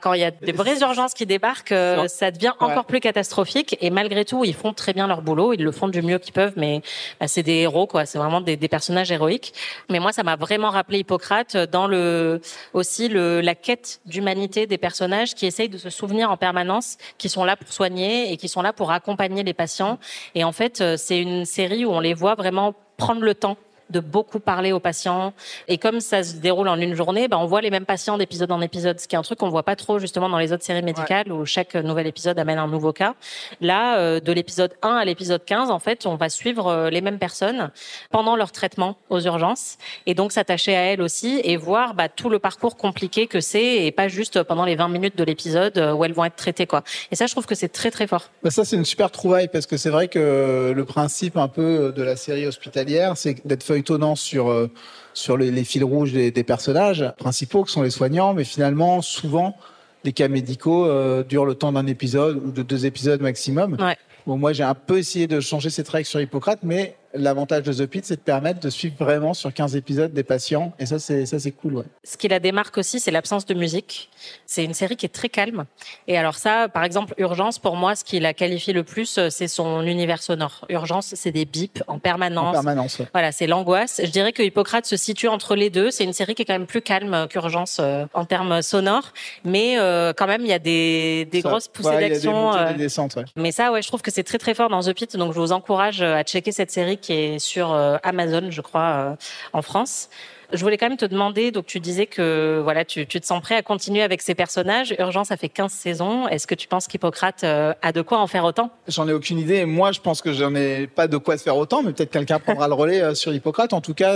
A: quand il y a des vraies urgences qui débarquent, ça devient encore plus catastrophique. Et malgré tout, ils font très bien leur boulot. Ils le font du mieux qu'ils peuvent, mais c'est des héros, quoi. C'est vraiment des personnages héroïques. Mais moi, ça m'a vraiment rappelé Hippocrate dans la quête d'humanité des personnages qui essayent de se souvenir en permanence, qui sont là pour soigner et qui sont là pour accompagner les patients. Et en fait, c'est une série où on les voit vraiment prendre le temps de beaucoup parler aux patients. Et comme ça se déroule en une journée, on voit les mêmes patients d'épisode en épisode, ce qui est un truc qu'on voit pas trop justement dans les autres séries médicales où chaque nouvel épisode amène un nouveau cas. Là, de l'épisode 1 à l'épisode 15, en fait, on va suivre les mêmes personnes pendant leur traitement aux urgences, et donc s'attacher à elles aussi et voir tout le parcours compliqué que c'est, et pas juste pendant les 20 minutes de l'épisode où elles vont être traitées, quoi. Et ça, je trouve que c'est très très fort.
H: Ça, c'est une super trouvaille, parce que c'est vrai que le principe un peu de la série hospitalière, c'est d'être feuilletonnant sur les fils rouges des personnages principaux, qui sont les soignants, mais finalement, souvent, les cas médicaux durent le temps d'un épisode ou de 2 épisodes maximum.
A: Ouais.
H: Bon, moi, j'ai un peu essayé de changer cette règle sur Hippocrate, mais l'avantage de The Pitt, c'est de permettre de suivre vraiment sur 15 épisodes des patients. Et ça, c'est cool, ouais.
A: Ce qui la démarque aussi, c'est l'absence de musique. C'est une série qui est très calme. Et alors ça, par exemple, Urgence, pour moi, ce qui la qualifie le plus, c'est son univers sonore. Urgence, c'est des bips en permanence.
H: En permanence, ouais.
A: Voilà, c'est l'angoisse. Je dirais que Hippocrate se situe entre les deux. C'est une série qui est quand même plus calme qu'Urgence en termes sonores. Mais quand même, il y a des grosses poussées d'action.
H: Il y a des montées, des descentes, ouais.
A: Mais ça, ouais, je trouve que c'est très très fort dans The Pitt. Donc je vous encourage à checker cette série qui est sur Amazon, je crois, en France. Je voulais quand même te demander, donc tu disais que voilà, tu te sens prêt à continuer avec ces personnages. Urgence, ça fait 15 saisons. Est-ce que tu penses qu'Hippocrate a de quoi en faire autant ?
H: J'en ai aucune idée. Moi, je pense que j'en ai pas de quoi se faire autant, mais peut-être quelqu'un prendra le relais sur Hippocrate. En tout cas,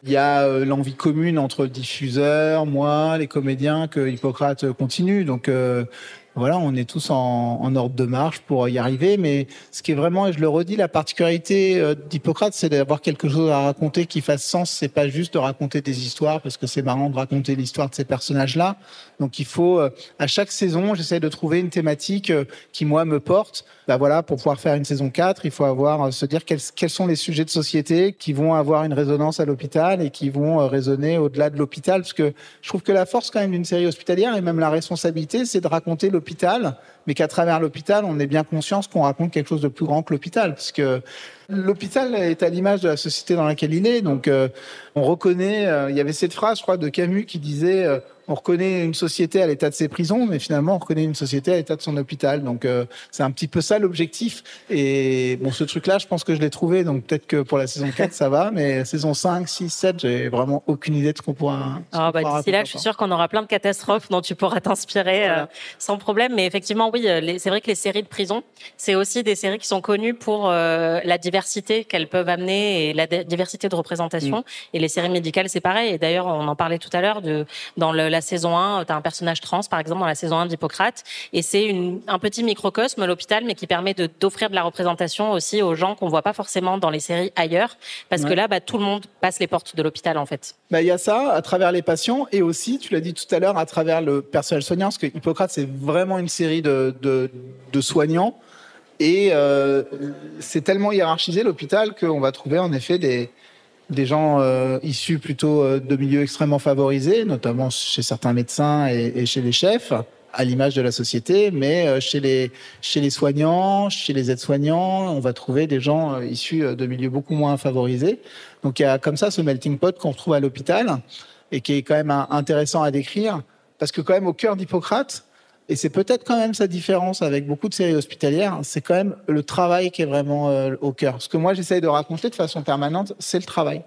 H: il y a l'envie commune entre le diffuseur, moi, les comédiens, que Hippocrate continue. Donc voilà, on est tous en ordre de marche pour y arriver. Mais ce qui est vraiment, et je le redis, la particularité d'Hippocrate, c'est d'avoir quelque chose à raconter qui fasse sens. C'est pas juste de raconter des histoires, parce que c'est marrant de raconter l'histoire de ces personnages-là. Donc il faut, à chaque saison, j'essaie de trouver une thématique qui, moi, me porte. Bah voilà, pour pouvoir faire une saison 4, il faut se dire quels sont les sujets de société qui vont avoir une résonance à l'hôpital et qui vont résonner au-delà de l'hôpital. Parce que je trouve que la force quand même d'une série hospitalière, et même la responsabilité, c'est de raconter l'hôpital, mais qu'à travers l'hôpital, on est bien conscient qu'on raconte quelque chose de plus grand que l'hôpital. Parce que l'hôpital est à l'image de la société dans laquelle il est. Donc on reconnaît, il y avait cette phrase, je crois, de Camus qui disait on reconnaît une société à l'état de ses prisons, mais finalement on reconnaît une société à l'état de son hôpital. Donc c'est un petit peu ça l'objectif. Et bon, ce truc-là, je pense que je l'ai trouvé. Donc peut-être que pour la saison 4, ça va, mais saison 5, 6, 7, j'ai vraiment aucune idée de ce qu'on pourra.
A: D'ici là, je suis sûre qu'on aura plein de catastrophes dont tu pourras t'inspirer sans problème. Mais effectivement, oui, c'est vrai que les séries de prison, c'est aussi des séries qui sont connues pour la diversité qu'elles peuvent amener et la diversité de représentation. Et les séries médicales, c'est pareil. Et d'ailleurs, on en parlait tout à l'heure dans la saison 1, tu as un personnage trans, par exemple, dans la saison 1 d'Hippocrate. Et c'est un petit microcosme, l'hôpital, mais qui permet d'offrir de la représentation aussi aux gens qu'on voit pas forcément dans les séries ailleurs. Parce que là, tout le monde passe les portes de l'hôpital, en fait.
H: Il y a ça à travers les patients et aussi, tu l'as dit tout à l'heure, à travers le personnel soignant. Parce que Hippocrate, c'est vraiment une série de soignants. Et c'est tellement hiérarchisé, l'hôpital, qu'on va trouver en effet des gens issus plutôt de milieux extrêmement favorisés, notamment chez certains médecins et chez les chefs, à l'image de la société, mais chez les soignants, chez les aides-soignants, on va trouver des gens issus de milieux beaucoup moins favorisés. Donc il y a comme ça ce melting pot qu'on retrouve à l'hôpital et qui est quand même intéressant à décrire, parce que quand même au cœur d'Hippocrate, et c'est peut-être quand même sa différence avec beaucoup de séries hospitalières, c'est quand même le travail qui est vraiment au cœur. Ce que moi j'essaye de raconter de façon permanente, c'est le travail.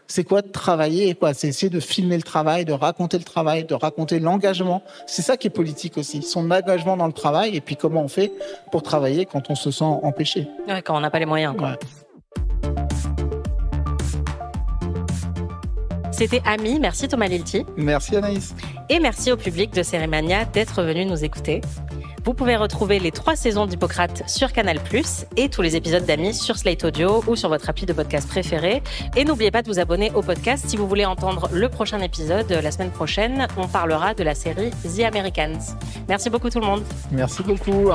H: C'est quoi de travailler, quoi ? C'est essayer de filmer le travail, de raconter l'engagement. C'est ça qui est politique aussi, son engagement dans le travail et puis comment on fait pour travailler quand on se sent empêché.
A: Ouais, quand on n'a pas les moyens, quoi.
H: Ouais.
A: C'était Ami, merci Thomas Lilti.
H: Merci Anaïs.
A: Et merci au public de Cérémania d'être venu nous écouter. Vous pouvez retrouver les 3 saisons d'Hippocrate sur Canal+, et tous les épisodes d'Ami sur Slate Audio ou sur votre appli de podcast préféré. Et n'oubliez pas de vous abonner au podcast si vous voulez entendre le prochain épisode. La semaine prochaine, on parlera de la série The Americans. Merci beaucoup tout le monde.
H: Merci beaucoup.